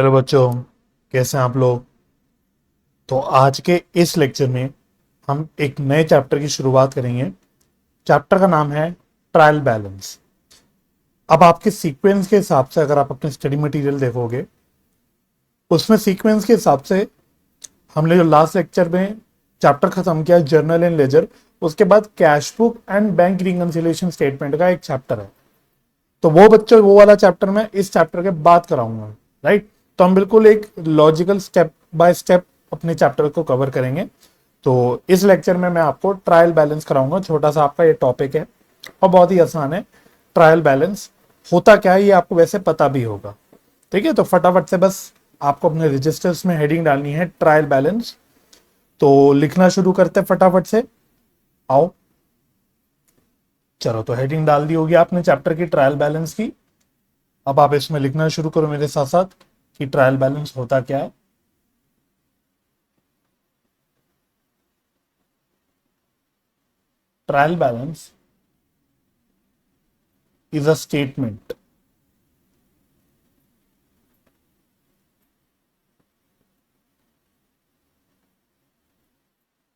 Hello बच्चों, कैसे हैं आप लोग। तो आज के इस लेक्चर में हम एक नए चैप्टर की शुरुआत करेंगे। चैप्टर का नाम है ट्रायल बैलेंस। अब आपके सीक्वेंस के हिसाब से अगर आप अपने स्टडी मटेरियल देखोगे, उसमें सीक्वेंस के हिसाब से हमने जो लास्ट लेक्चर में चैप्टर खत्म किया जर्नल एंड लेजर, उसके बाद cash book and bank reconciliation statement का एक चैप्टर है। तो वो बच्चों वो वाला चैप्टर मैं इस चैप्टर के बाद कराऊंगा। राइट। तो हम बिल्कुल एक लॉजिकल स्टेप बाय स्टेप अपने चैप्टर को कवर करेंगे। तो इस लेक्चर में मैं आपको ट्रायल बैलेंस कराऊंगा। छोटा सा आपका ये टॉपिक है और बहुत ही आसान है। ट्रायल बैलेंस होता क्या है ये आपको वैसे पता भी होगा। ठीक है, तो फटाफट से बस आपको अपने रजिस्टर्स में हेडिंग डालनी है ट्रायल बैलेंस। तो लिखना शुरू करते हैं फटाफट से। आओ, चलो, तो हेडिंग डाल दी होगी आपने चैप्टर की ट्रायल बैलेंस की। अब आप इसमें लिखना शुरू करो मेरे साथ साथ कि ट्रायल बैलेंस होता क्या है। Trial balance is a statement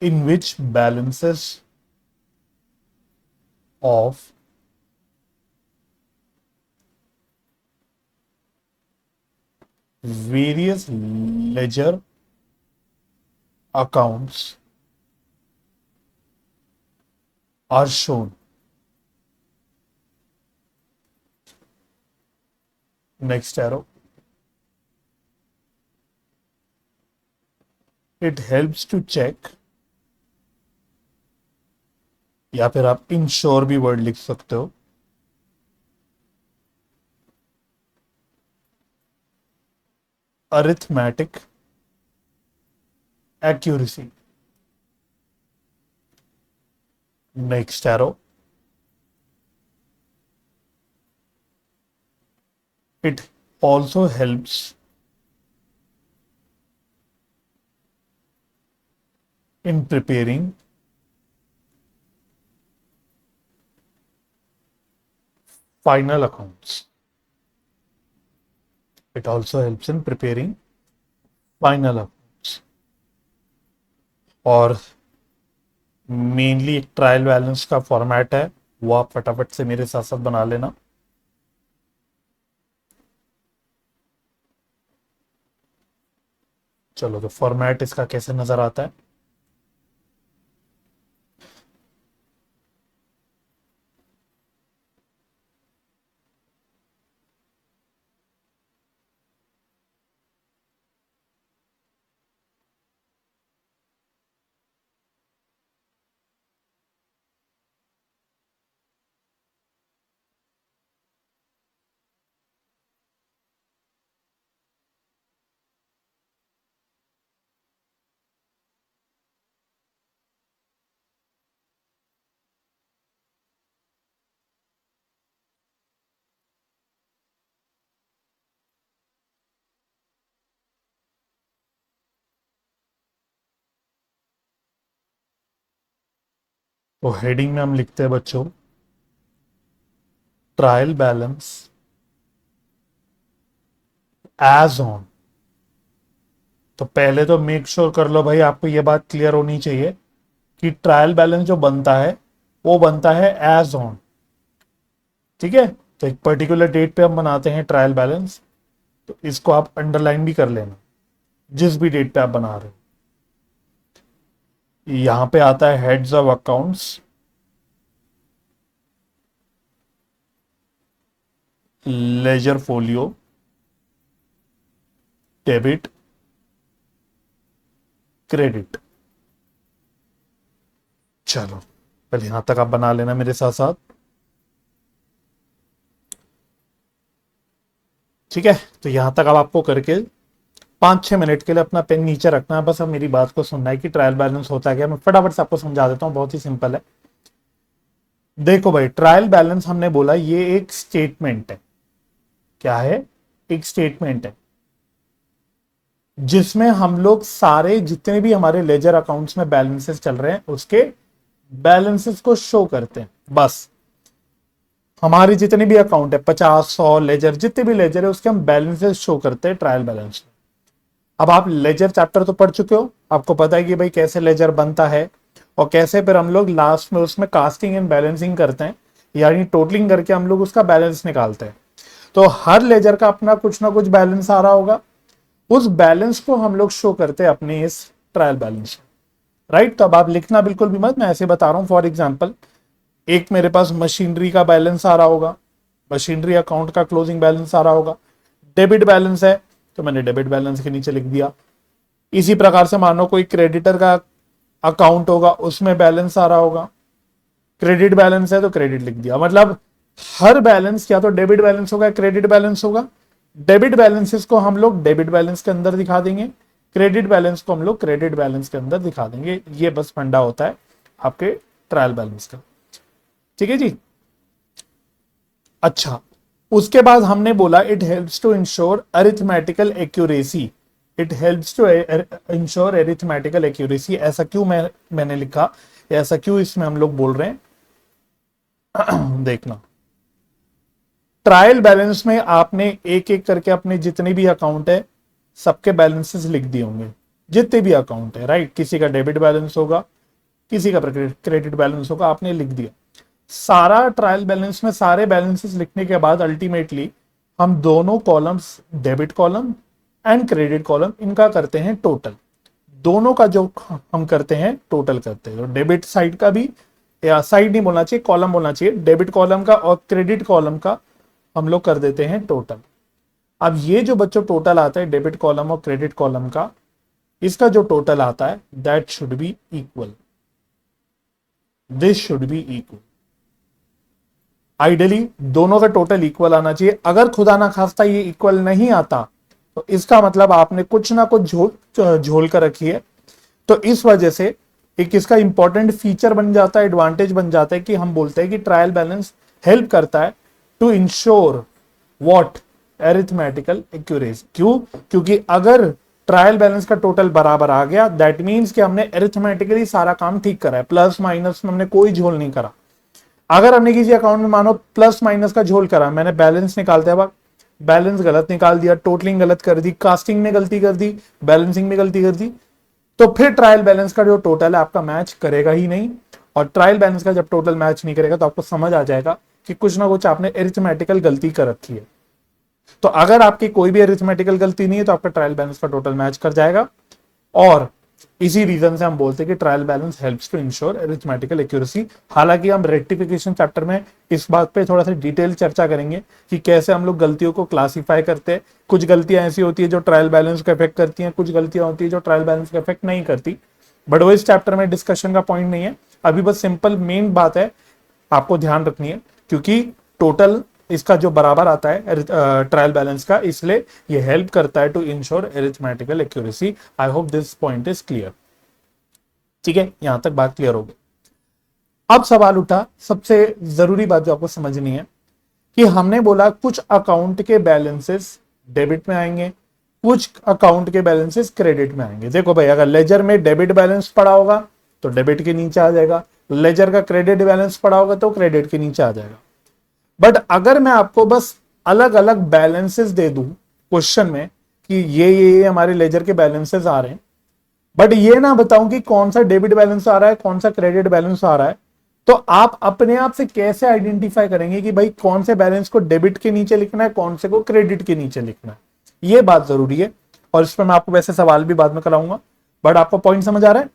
in which balances of various ledger accounts are shown. Next arrow. It helps to check, या फिर आप इंश्योर भी वर्ड लिख सकते हो, arithmetic accuracy. Next arrow. It also helps in preparing final accounts. It also helps in preparing final accounts. और mainly एक trial balance का फॉर्मेट है, वो आप फटाफट से मेरे साथ साथ बना लेना। चलो, तो फॉर्मेट इसका कैसे नजर आता है। तो हेडिंग में हम लिखते हैं बच्चों ट्रायल बैलेंस एज ऑन। तो पहले तो मेक श्योर कर लो भाई, आपको ये बात क्लियर होनी चाहिए कि ट्रायल बैलेंस जो बनता है वो बनता है एज ऑन। ठीक है, तो एक पर्टिकुलर डेट पे हम बनाते हैं ट्रायल बैलेंस, तो इसको आप अंडरलाइन भी कर लेना जिस भी डेट पे आप बना रहे हो। यहां पे आता है heads of accounts, ledger folio, debit, credit. चलो, पहले यहां तक आप बना लेना मेरे साथ साथ। ठीक है, तो यहां तक अब आपको करके 5-6 मिनट के लिए अपना पेन नीचे रखना है, बस अब मेरी बात को सुनना है कि ट्रायल बैलेंस होता है क्या। मैं फटाफट से आपको समझा देता हूं, बहुत ही सिंपल है। देखो भाई, ट्रायल बैलेंस हमने बोला ये एक स्टेटमेंट है। क्या है? एक स्टेटमेंट है जिसमें हम लोग सारे जितने भी हमारे लेजर अकाउंट्स में बैलेंसेस चल रहे हैं उसके बैलेंसेस को शो करते हैं, बस। हमारी जितनी भी अकाउंट है 50 100 लेजर, जितने भी लेजर है उसके हम बैलेंसेस शो करते हैं ट्रायल बैलेंस में। अब आप लेजर चैप्टर तो पढ़ चुके हो, आपको पता है कि भाई कैसे लेजर बनता है और कैसे फिर हम लोग लास्ट में उसमें कास्टिंग एंड बैलेंसिंग करते हैं, यानी टोटलिंग करके हम लोग उसका बैलेंस निकालते हैं। तो हर लेजर का अपना कुछ ना कुछ बैलेंस आ रहा होगा, उस बैलेंस को हम लोग शो करते हैं अपने इस ट्रायल बैलेंस में, राइट। तो अब आप लिखना बिल्कुल भी मत, मैं ऐसे बता रहा हूं। फॉर एग्जाम्पल, एक मेरे पास मशीनरी का बैलेंस आ रहा होगा, मशीनरी अकाउंट का क्लोजिंग बैलेंस आ रहा होगा, डेबिट बैलेंस है तो मैंने डेबिट बैलेंस के नीचे लिख दिया। इसी प्रकार से मानो कोई क्रेडिटर का अकाउंट होगा, उसमें बैलेंस आ रहा होगा, क्रेडिट बैलेंस है तो क्रेडिट लिख दिया। मतलब हर बैलेंस या तो डेबिट बैलेंस होगा, क्रेडिट बैलेंस होगा। डेबिट बैलेंसेस को हम लोग डेबिट बैलेंस के अंदर दिखा देंगे, क्रेडिट बैलेंस को हम लोग क्रेडिट बैलेंस के अंदर दिखा देंगे। ये बस फंडा होता है आपके ट्रायल बैलेंस का, ठीक है जी। अच्छा, उसके बाद हमने बोला it helps to ensure arithmetical accuracy. It helps to ensure arithmetical accuracy, ऐसा क्यों मैंने लिखा, ऐसा क्यों इसमें हम लोग बोल रहे हैं देखना। ट्रायल बैलेंस में आपने एक एक करके अपने जितने भी अकाउंट है सबके बैलेंसेस लिख दिए होंगे, जितने भी अकाउंट है, राइट। किसी का डेबिट बैलेंस होगा, किसी का क्रेडिट बैलेंस होगा, आपने लिख दिया सारा ट्रायल बैलेंस में। सारे बैलेंसेस लिखने के बाद अल्टीमेटली हम दोनों columns, debit column and credit column, इनका करते हैं टोटल। दोनों का जो हम करते हैं टोटल करते हैं, तो डेबिट साइड का भी, या साइड नहीं बोलना चाहिए, कॉलम बोलना चाहिए, डेबिट कॉलम का और क्रेडिट कॉलम का हम लोग कर देते हैं टोटल। अब ये जो बच्चों टोटल आता है डेबिट कॉलम और क्रेडिट कॉलम का, इसका जो टोटल आता है that should be equal, this should be equal. Ideally दोनों का टोटल इक्वल आना चाहिए। अगर खुदा ना खास्ता ये इक्वल नहीं आता तो इसका मतलब आपने कुछ ना कुछ झोल कर रखी है। तो इस वजह से एक इसका इंपॉर्टेंट फीचर बन जाता है, एडवांटेज बन जाता है कि हम बोलते हैं कि ट्रायल बैलेंस हेल्प करता है to ensure what, arithmetical accuracy. क्यों? क्योंकि अगर ट्रायल बैलेंस का टोटल बराबर आ गया दैट मींस कि हमने एरिथमेटिकली सारा काम ठीक करा है, प्लस माइनस में हमने कोई झोल नहीं करा। अगर हमने किसी अकाउंट में मानो प्लस माइनस का झोल करा, मैंने बैलेंस निकालते वक्त बैलेंस गलत निकाल दिया, टोटलिंग गलत कर दी, कास्टिंग में गलती कर दी, बैलेंसिंग में गलती कर दी, तो फिर ट्रायल बैलेंस का जो टोटल है आपका मैच करेगा ही नहीं। और ट्रायल बैलेंस का जब टोटल मैच नहीं करेगा तो आपको समझ आ जाएगा कि कुछ ना कुछ आपने एरिथमेटिकल गलती कर रखी है। तो अगर आपकी कोई भी एरिथमेटिकल गलती नहीं है तो आपका ट्रायल बैलेंस का टोटल मैच कर जाएगा। और इसी रीजन से हम बोलते हैं कि trial balance helps to ensure arithmetical accuracy. हालांकि हम रेक्टिफिकेशन चैप्टर में इस बात पे थोड़ा सा डिटेल चर्चा करेंगे कि कैसे हम लोग गलतियों को क्लासिफाई करते हैं। कुछ गलतियां ऐसी होती है जो ट्रायल बैलेंस को इफेक्ट करती हैं, कुछ गलतियां होती है जो ट्रायल बैलेंस को इफेक्ट नहीं करती, बट वो इस चैप्टर में डिस्कशन का पॉइंट नहीं है। अभी बस सिंपल मेन बात है आपको ध्यान रखनी है, क्योंकि टोटल इसका जो बराबर आता है ट्रायल बैलेंस का, इसलिए ये हेल्प करता है to ensure arithmetical accuracy. I hope this point is clear. ठीक है, यहां तक बात क्लियर हो गई। अब सवाल उठा, सबसे जरूरी बात जो आपको समझनी है कि हमने बोला कुछ अकाउंट के बैलेंसेस डेबिट में आएंगे, कुछ अकाउंट के बैलेंसेस क्रेडिट में आएंगे। देखो भाई, अगर लेजर में डेबिट बैलेंस पड़ा होगा तो डेबिट के नीचे आ जाएगा, लेजर का क्रेडिट बैलेंस पड़ा होगा तो क्रेडिट के नीचे आ जाएगा। बट अगर मैं आपको बस अलग अलग बैलेंसेस दे दूं क्वेश्चन में कि ये हमारे लेजर के बैलेंसेस आ रहे हैं, बट ये ना बताऊं कि कौन सा डेबिट बैलेंस आ रहा है, कौन सा क्रेडिट बैलेंस आ रहा है, तो आप अपने आप से कैसे आइडेंटिफाई करेंगे कि भाई कौन से बैलेंस को डेबिट के नीचे लिखना है, कौन से को क्रेडिट के नीचे लिखना है? ये बात जरूरी है। और इस पर मैं आपको वैसे सवाल भी बाद में कराऊंगा, बट आपको पॉइंट समझ आ रहा है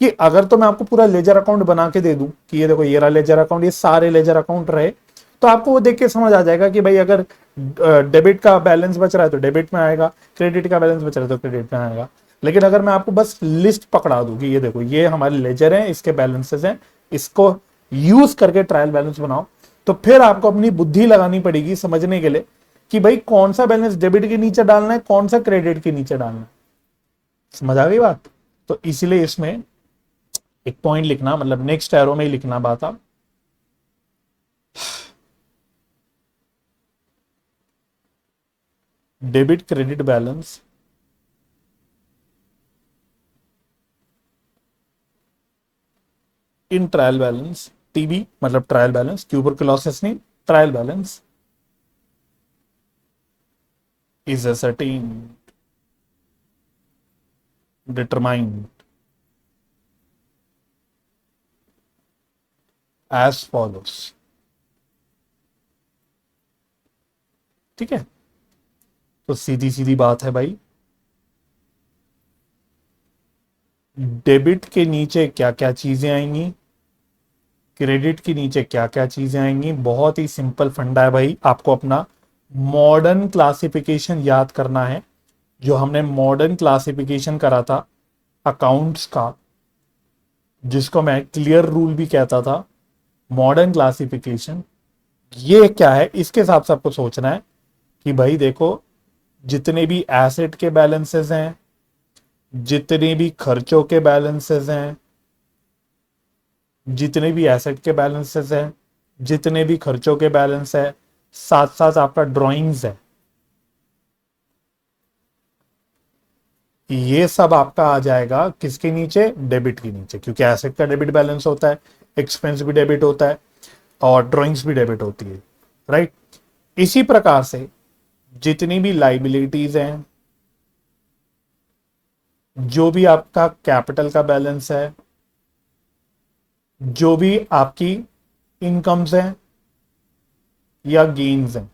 कि अगर तो मैं आपको पूरा लेजर अकाउंट बना के दे दूं कि ये देखो ये रहा लेजर अकाउंट, ये सारे लेजर अकाउंट रहे, तो आपको वो देख के समझ आ जाएगा कि भाई अगर डेबिट का बैलेंस बच रहा है तो डेबिट में आएगा, क्रेडिट का बैलेंस बच रहा है तो क्रेडिट में आएगा। लेकिन अगर मैं आपको बस लिस्ट पकड़ा दूं कि ये देखो ये हमारे लेजर हैं, इसके बैलेंसेस हैं, इसको यूज करके ट्रायल बैलेंस बनाओ, तो फिर आपको अपनी बुद्धि लगानी पड़ेगी समझने के लिए कि भाई कौन सा बैलेंस डेबिट के नीचे डालना है, कौन सा क्रेडिट के नीचे डालना है। समझ आ गई बात? तो इसीलिए इसमें एक पॉइंट लिखना, मतलब नेक्स्ट एरो में ही लिखना बात आप, डेबिट क्रेडिट बैलेंस इन ट्रायल बैलेंस, टीबी मतलब ट्रायल बैलेंस, ट्यूबरकुलोसिस नहीं, trial balance is ascertained, determined as follows. ठीक है, तो सीधी सीधी बात है भाई, डेबिट के नीचे क्या क्या चीजें आएंगी, क्रेडिट के नीचे क्या क्या चीजें आएंगी। बहुत ही सिंपल फंडा है भाई, आपको अपना मॉडर्न क्लासिफिकेशन याद करना है, जो हमने मॉडर्न क्लासिफिकेशन करा था अकाउंट्स का, जिसको मैं क्लियर रूल भी कहता था। मॉडर्न क्लासिफिकेशन ये क्या है, इसके हिसाब से आपको सोचना है कि भाई देखो, जितने भी एसेट के बैलेंसेस हैं, जितने भी खर्चों के बैलेंसेस हैं, जितने भी एसेट के बैलेंसेस हैं, जितने भी खर्चों के बैलेंस है, साथ साथ आपका ड्राइंग्स है, ये सब आपका आ जाएगा किसके नीचे, डेबिट के नीचे, क्योंकि एसेट का डेबिट बैलेंस होता है, एक्सपेंस भी डेबिट होता है और ड्राइंग्स भी डेबिट होती है, राइट। इसी प्रकार से जितनी भी लाइबिलिटीज हैं, जो भी आपका कैपिटल का बैलेंस है, जो भी आपकी इनकम्स हैं या गेन्स हैं,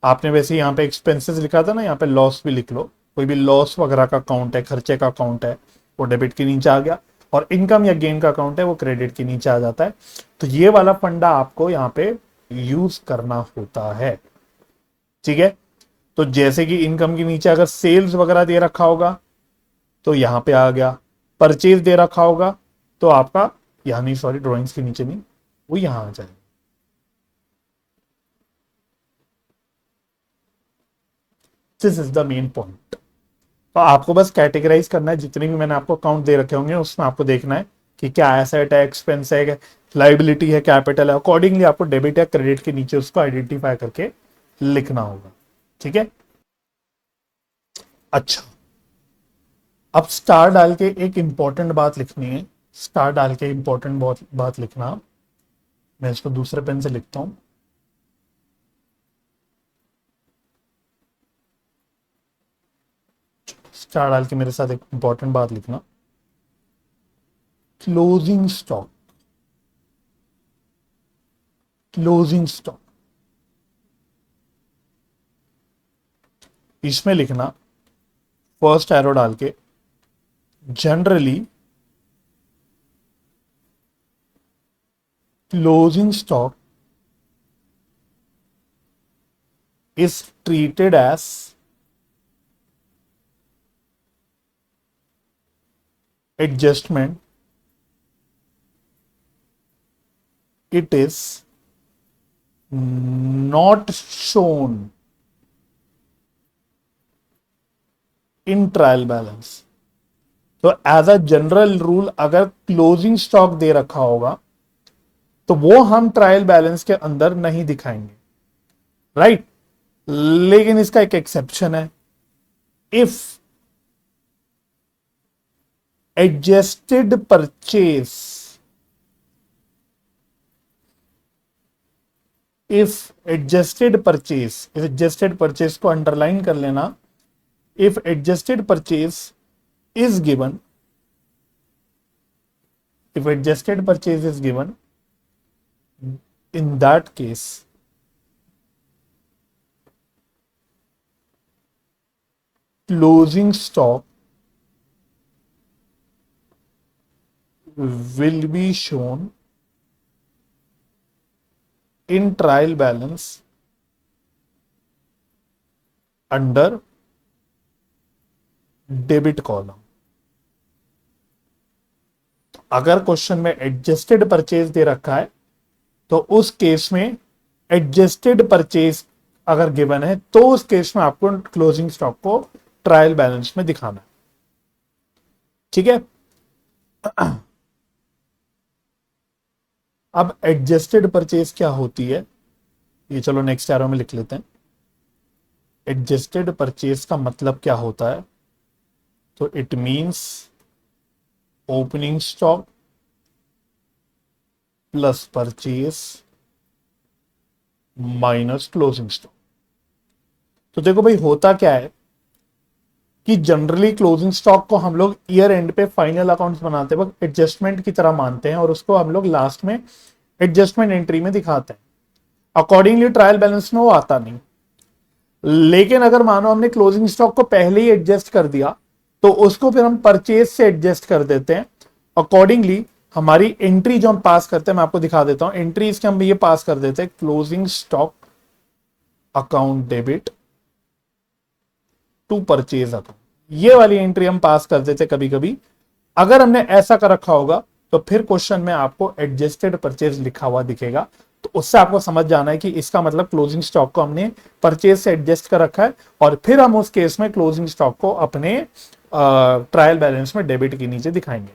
आपने वैसे यहां पे एक्सपेंसेस लिखा था ना, यहां पे लॉस भी लिख लो, कोई भी लॉस वगैरह का अकाउंट है, खर्चे का अकाउंट है, वो डेबिट के नीचे आ गया, और इनकम या गेन का अकाउंट है वो क्रेडिट के नीचे आ जाता है। तो ये वाला फंडा आपको यहां पे यूज करना होता है, ठीक है। तो जैसे कि इनकम के नीचे अगर सेल्स वगैरह दे रखा होगा तो यहां पे आ गया, परचेज दे रखा होगा तो आपका यहां नहीं, सॉरी ड्रॉइंग्स के नीचे नहीं, वो यहां आ जाएगा। This is the main point. तो आपको बस कैटेगराइज करना है, जितने भी मैंने आपको अकाउंट दे रखे होंगे उसमें आपको देखना है कि क्या एसेट है, एक्सपेंस है, लाइबिलिटी है, कैपिटल है, अकॉर्डिंगली आपको डेबिट या क्रेडिट के नीचे उसको आइडेंटिफाई करके लिखना होगा, ठीक है। अच्छा, अब स्टार डाल के एक इंपॉर्टेंट बात लिखनी है, स्टार डाल के इंपॉर्टेंट बात लिखना। मैं इसको दूसरे पेन से लिखता हूं। स्टार डाल के मेरे साथ एक इंपॉर्टेंट बात लिखना, क्लोजिंग स्टॉक, क्लोजिंग स्टॉक, इसमें लिखना फर्स्ट एरो डाल के, generally closing stock is treated as adjustment. It is not shown in trial balance. तो एज अ जनरल रूल अगर क्लोजिंग स्टॉक दे रखा होगा तो वो हम ट्रायल बैलेंस के अंदर नहीं दिखाएंगे, राइट। लेकिन इसका एक एक्सेप्शन है, if adjusted purchase, if adjusted purchase, इस एडजस्टेड परचेज को अंडरलाइन कर लेना, if adjusted purchase is given, if adjusted purchase is given, in that case closing stock will be shown in trial balance under debit column। अगर question में adjusted purchase दे रखा है तो उस केस में एडजस्टेड परचेज अगर गिवन है तो उस केस में आपको क्लोजिंग स्टॉक को ट्रायल बैलेंस में दिखाना है, ठीक है। अब एडजस्टेड परचेज क्या होती है, ये चलो नेक्स्ट एरो में लिख लेते हैं। एडजस्टेड परचेज का मतलब क्या होता है, तो it means opening stock plus purchase minus closing stock. तो देखो भाई होता क्या है कि जनरली क्लोजिंग स्टॉक को हम लोग ईयर एंड पे फाइनल अकाउंट्स बनाते वक्त एडजस्टमेंट की तरह मानते हैं और उसको हम लोग लास्ट में एडजस्टमेंट एंट्री में दिखाते हैं। अकॉर्डिंगली ट्रायल बैलेंस में वो आता नहीं। लेकिन अगर मानो हमने क्लोजिंग स्टॉक को पहले ही एडजस्ट कर दिया तो उसको फिर हम परचेज से एडजस्ट कर देते हैं। अकॉर्डिंगली हमारी एंट्री जो हम पास करते हैं, मैं आपको दिखा देता हूं, एंट्री इसके हम ये पास कर देते हैं closing stock account debit to purchase account. ये वाली एंट्री हम पास कर देते कभी कभी। अगर हमने ऐसा कर रखा होगा तो फिर क्वेश्चन में आपको एडजस्टेड परचेज लिखा हुआ दिखेगा। तो उससे आपको समझ जाना है कि इसका मतलब क्लोजिंग स्टॉक को हमने परचेज से एडजस्ट कर रखा है और फिर हम उस केस में क्लोजिंग स्टॉक को अपने ट्रायल बैलेंस में डेबिट के नीचे दिखाएंगे।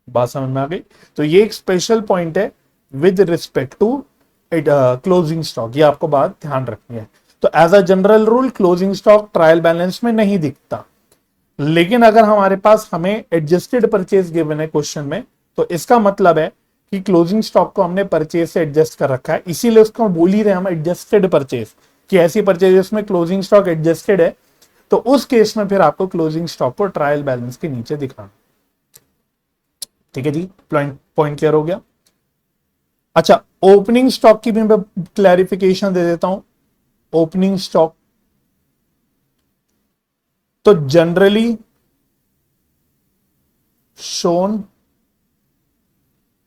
बात समझ में आ गई? तो ये एक स्पेशल पॉइंट है with respect to closing stock, ये आपको बात ध्यान रखनी है। तो as a general rule closing stock trial balance में नहीं दिखता, लेकिन अगर हमारे पास हमें एडजस्टेड परचेज गिवन है क्वेश्चन में तो इसका मतलब है कि क्लोजिंग स्टॉक को हमने परचेज से एडजस्ट कर रखा है, इसीलिए उसको बोल ही रहे हम एडजस्टेड परचेज कि ऐसी परचेज में क्लोजिंग स्टॉक एडजस्टेड है। तो उस केस में फिर आपको क्लोजिंग स्टॉक को ट्रायल बैलेंस के नीचे दिखाना। ठीक है जी, पॉइंट क्लियर हो गया? अच्छा, ओपनिंग स्टॉक की भी मैं क्लैरिफिकेशन दे देता हूं। ओपनिंग स्टॉक तो generally shown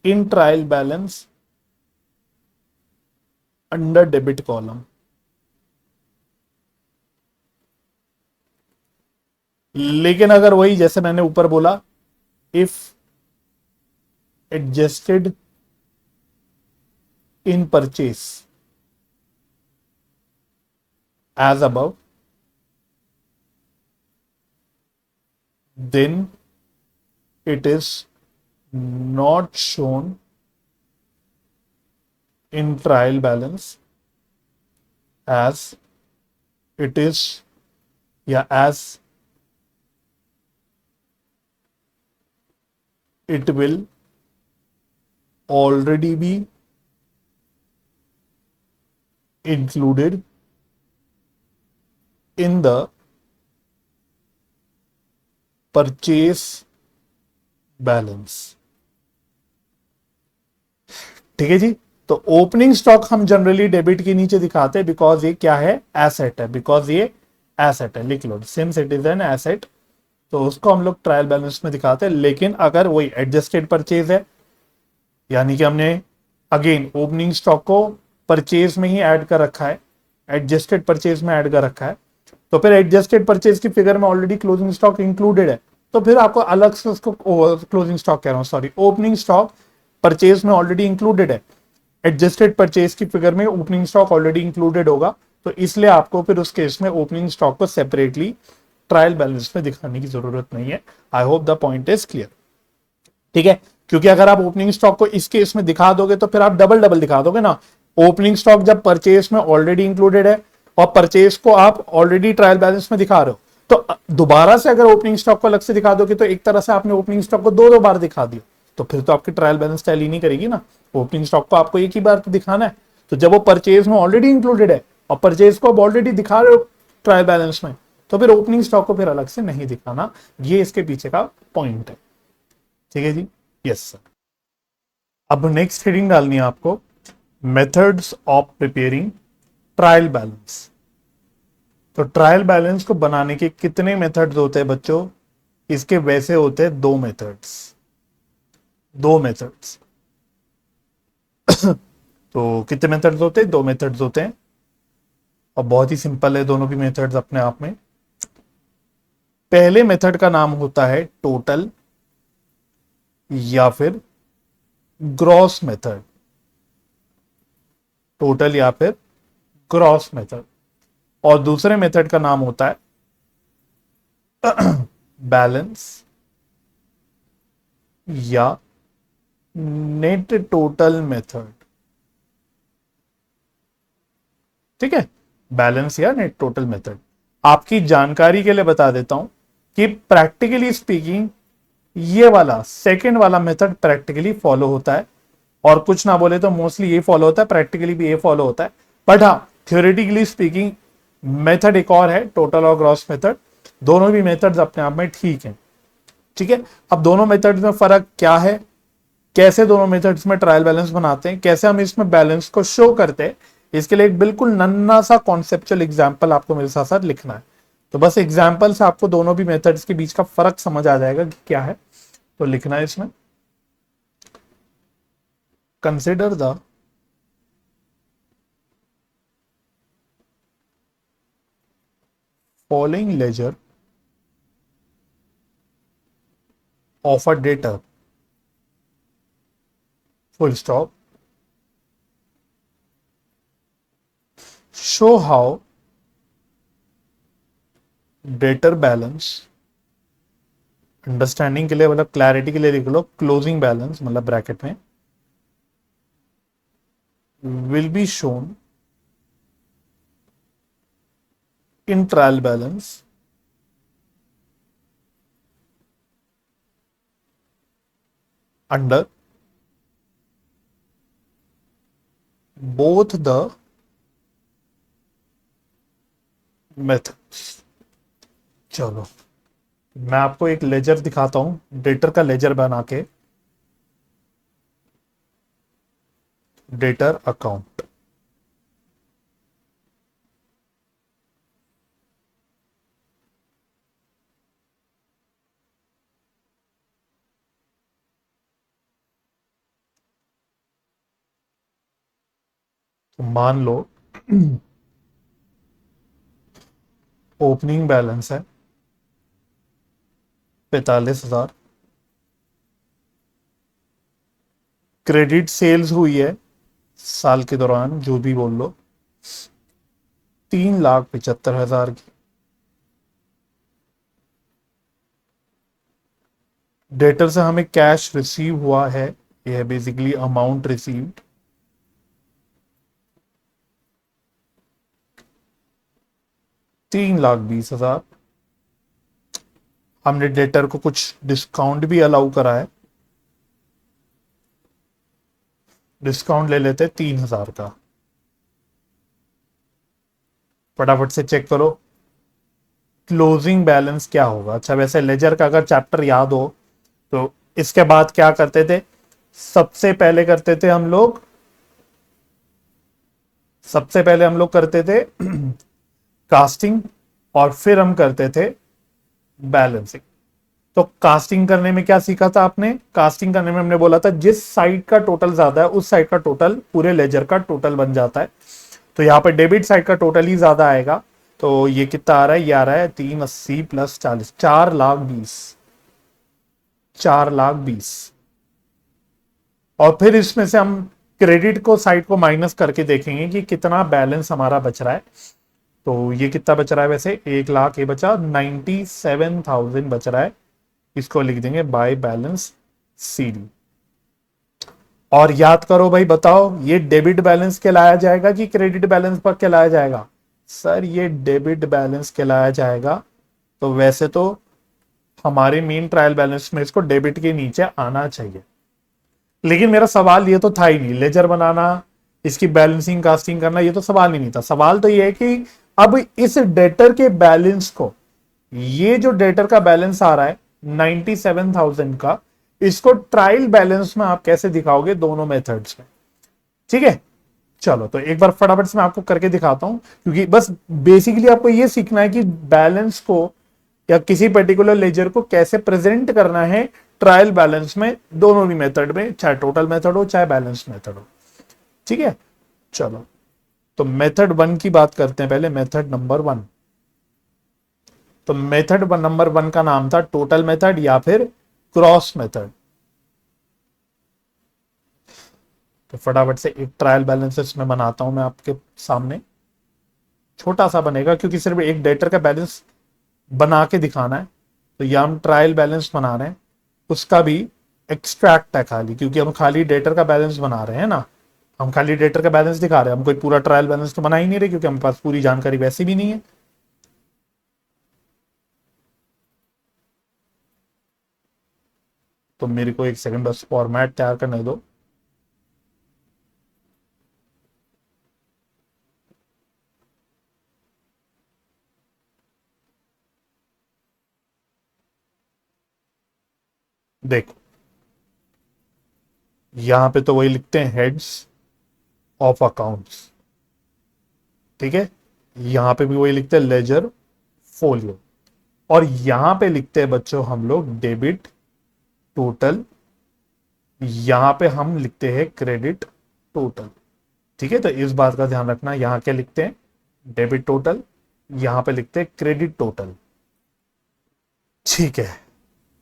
in trial balance under debit column. लेकिन अगर वही जैसे मैंने ऊपर बोला, if adjusted in purchase as above, then it is not shown in trial balance as it is, as it will already be included in the purchase balance. ठीक है जी। तो ओपनिंग स्टॉक हम जनरली डेबिट के नीचे दिखाते हैं because ये क्या है, एसेट है, बिकॉज ये एसेट है। लिख लो, since it is an asset, तो उसको हम लोग ट्रायल बैलेंस में दिखाते हैं। लेकिन अगर वही एडजस्टेड परचेज है, यानी कि हमने अगेन ओपनिंग स्टॉक को परचेज में ही ऐड कर रखा है, एडजस्टेड परचेज में ऐड कर रखा है, तो फिर एडजस्टेड परचेज की फिगर में ऑलरेडी क्लोजिंग स्टॉक इंक्लूडेड है, तो फिर आपको अलग से उसको क्लोजिंग स्टॉक कह रहा हूं, सॉरी, ओपनिंग स्टॉक परचेज में ऑलरेडी इंक्लूडेड है, एडजस्टेड परचेज की फिगर में ओपनिंग स्टॉक ऑलरेडी इंक्लूडेड होगा, तो इसलिए आपको फिर उस केस में ओपनिंग स्टॉक को सेपरेटली ट्रायल बैलेंस में दिखाने की जरूरत नहीं है। I hope the point is clear. ठीक है, क्योंकि अगर आप ओपनिंग स्टॉक को इस केस में दिखा दोगे तो फिर आप डबल डबल दिखा दोगे ना। ओपनिंग स्टॉक जब परचेज में ऑलरेडी इंक्लूडेड है और परचेज को आप ऑलरेडी ट्रायल बैलेंस में दिखा रहे हो, तो दोबारा से अगर ओपनिंग स्टॉक को अलग से दिखा दोगे तो एक तरह से आपने ओपनिंग स्टॉक को दो बार दिखा दिया, तो फिर तो आपकी ट्रायल बैलेंस टैली नहीं करेगी ना। ओपनिंग स्टॉक को आपको एक ही बार तो दिखाना है, तो जब वो परचेज में ऑलरेडी इंक्लूडेड है और परचेज को आप ऑलरेडी दिखा रहे हो ट्रायल बैलेंस में, तो फिर ओपनिंग स्टॉक को फिर अलग से नहीं दिखाना। ये इसके पीछे का पॉइंट है। ठीक है जी, यस सर। अब नेक्स्ट हेडिंग डालनी है आपको, methods of preparing trial balance. तो ट्रायल बैलेंस को बनाने के कितने मेथड्स होते हैं बच्चों? इसके वैसे होते हैं दो मेथड्स। तो कितने मेथड्स होते हैं? दो मेथड्स होते हैं और बहुत ही सिंपल है दोनों भी मेथड्स अपने आप में। पहले मेथड का नाम होता है टोटल या फिर ग्रॉस मेथड, टोटल या फिर ग्रॉस मेथड, और दूसरे मेथड का नाम होता है बैलेंस या नेट टोटल मेथड। ठीक है, बैलेंस या नेट टोटल मेथड। आपकी जानकारी के लिए बता देता हूं कि प्रैक्टिकली स्पीकिंग ये वाला सेकंड वाला मेथड प्रैक्टिकली फॉलो होता है, और कुछ ना बोले तो मोस्टली ये फॉलो होता है, प्रैक्टिकली भी ये फॉलो होता है। बट हाँ, थ्योरेटिकली स्पीकिंग मेथड एक और है, टोटल और ग्रॉस मेथड। दोनों भी मेथड्स अपने आप में ठीक हैं। ठीक है, अब दोनों मेथड्स में फर्क क्या है, कैसे दोनों मेथड्स में ट्रायल बैलेंस बनाते हैं, कैसे हम इसमें बैलेंस को शो करते हैं, इसके लिए एक बिल्कुल नन्ना सा कॉन्सेप्चुअल एग्जांपल आपको मेरे साथ साथ लिखना है। तो बस एग्जांपल से आपको दोनों भी मेथड्स के बीच का फर्क समझ आ जाएगा कि क्या है। तो लिखना है इसमें, consider the following laser of a debtor, full stop, show how debtor balance, understanding के लिए मतलब क्लैरिटी के लिए लिख लो क्लोजिंग बैलेंस मतलब ब्रैकेट में, will be shown in trial balance under both the methods। चलो, मैं आपको एक लेजर दिखाता हूं, डेटर का लेजर बना के, डेटर अकाउंट। तो मान लो ओपनिंग बैलेंस है 45,000, क्रेडिट सेल्स हुई है साल के दौरान जो भी बोल लो 3,75,000 की, डेटर से हमें कैश रिसीव हुआ है, यह है बेसिकली अमाउंट रिसीव्ड, 3,20,000। हमने डेटर को कुछ डिस्काउंट भी अलाउ करा है, डिस्काउंट ले लेते हैं 3,000 का। फटाफट से चेक करो क्लोजिंग बैलेंस क्या होगा। अच्छा, वैसे लेजर का अगर चैप्टर याद हो तो इसके बाद क्या करते थे, सबसे पहले करते थे हम लोग, सबसे पहले हम लोग करते थे कास्टिंग और फिर हम करते थे बैलेंसिंग। तो कास्टिंग करने में क्या सीखा था आपने, कास्टिंग करने में हमने बोला था जिस साइड का टोटल ज्यादा है उस साइड का टोटल पूरे लेजर का टोटल बन जाता है। तो यहाँ पे डेबिट साइड का टोटल ही ज्यादा आएगा। तो ये कितना आ रहा है, ये आ रहा है 380 प्लस 40, 4,20,000, 4,20,000। और फिर इसमें से हम क्रेडिट को साइड को माइनस करके देखेंगे कि कितना बैलेंस हमारा बच रहा है। तो ये कितना बच रहा है, वैसे 1,00,000 ये बचा, 97,000 बच रहा है। इसको लिख देंगे बाय बैलेंस सीडी। और याद करो भाई, बताओ ये डेबिट बैलेंस कहलाया जाएगा कि क्रेडिट बैलेंस पर कहलाया जाएगा। सर ये डेबिट बैलेंस कहलाया जाएगा। तो वैसे तो हमारे मेन ट्रायल बैलेंस में इसको डेबिट के नीचे आना चाहिए, लेकिन मेरा सवाल ये तो था ही नहीं, लेजर बनाना, इसकी बैलेंसिंग कास्टिंग करना, ये तो सवाल ही नहीं था। सवाल तो ये है कि अब इस डेटर के बैलेंस को, ये जो डेटर का बैलेंस आ रहा है 97,000 का, इसको ट्रायल बैलेंस में आप कैसे दिखाओगे दोनों मेथड्स में। ठीक है, चलो तो एक बार फटाफट से मैं आपको करके दिखाता हूं, क्योंकि बस बेसिकली आपको यह सीखना है कि बैलेंस को या किसी पर्टिकुलर लेजर को कैसे प्रेजेंट करना है ट्रायल बैलेंस में, दोनों भी मेथड में, चाहे टोटल मेथड हो चाहे बैलेंस मेथड हो। ठीक है, चलो तो मेथड 1 की बात करते हैं पहले, मेथड नंबर 1। तो मेथड नंबर 1 का नाम था टोटल मेथड या फिर क्रॉस मेथड। तो फटाफट से एक ट्रायल बैलेंस इसमें बनाता हूं मैं आपके सामने, छोटा सा बनेगा क्योंकि सिर्फ एक डेटर का बैलेंस बना के दिखाना है। तो ये हम ट्रायल बैलेंस बना रहे हैं, उसका भी एक्सट्रैक्ट है खाली, क्योंकि हम खाली डेटर का बैलेंस बना रहे हैं ना, हम खाली डेटर का बैलेंस दिखा रहे हैं, हम कोई पूरा ट्रायल बैलेंस तो बना ही नहीं रहे क्योंकि हमारे पास पूरी जानकारी वैसी भी नहीं है। तो मेरे को एक सेकंड बस फॉर्मेट तैयार करने दो। देखो यहां पे तो वही लिखते हैं, हेड्स ऑफ अकाउंट्स, ठीक है। यहां पे भी वही लिखते हैं, लेजर फोलियो। और यहां पे लिखते हैं बच्चों हम लोग डेबिट टोटल, यहां पे हम लिखते हैं क्रेडिट टोटल, ठीक है। तो इस बात का ध्यान रखना, यहां क्या लिखते हैं, डेबिट टोटल, यहां पे लिखते हैं क्रेडिट टोटल, ठीक है।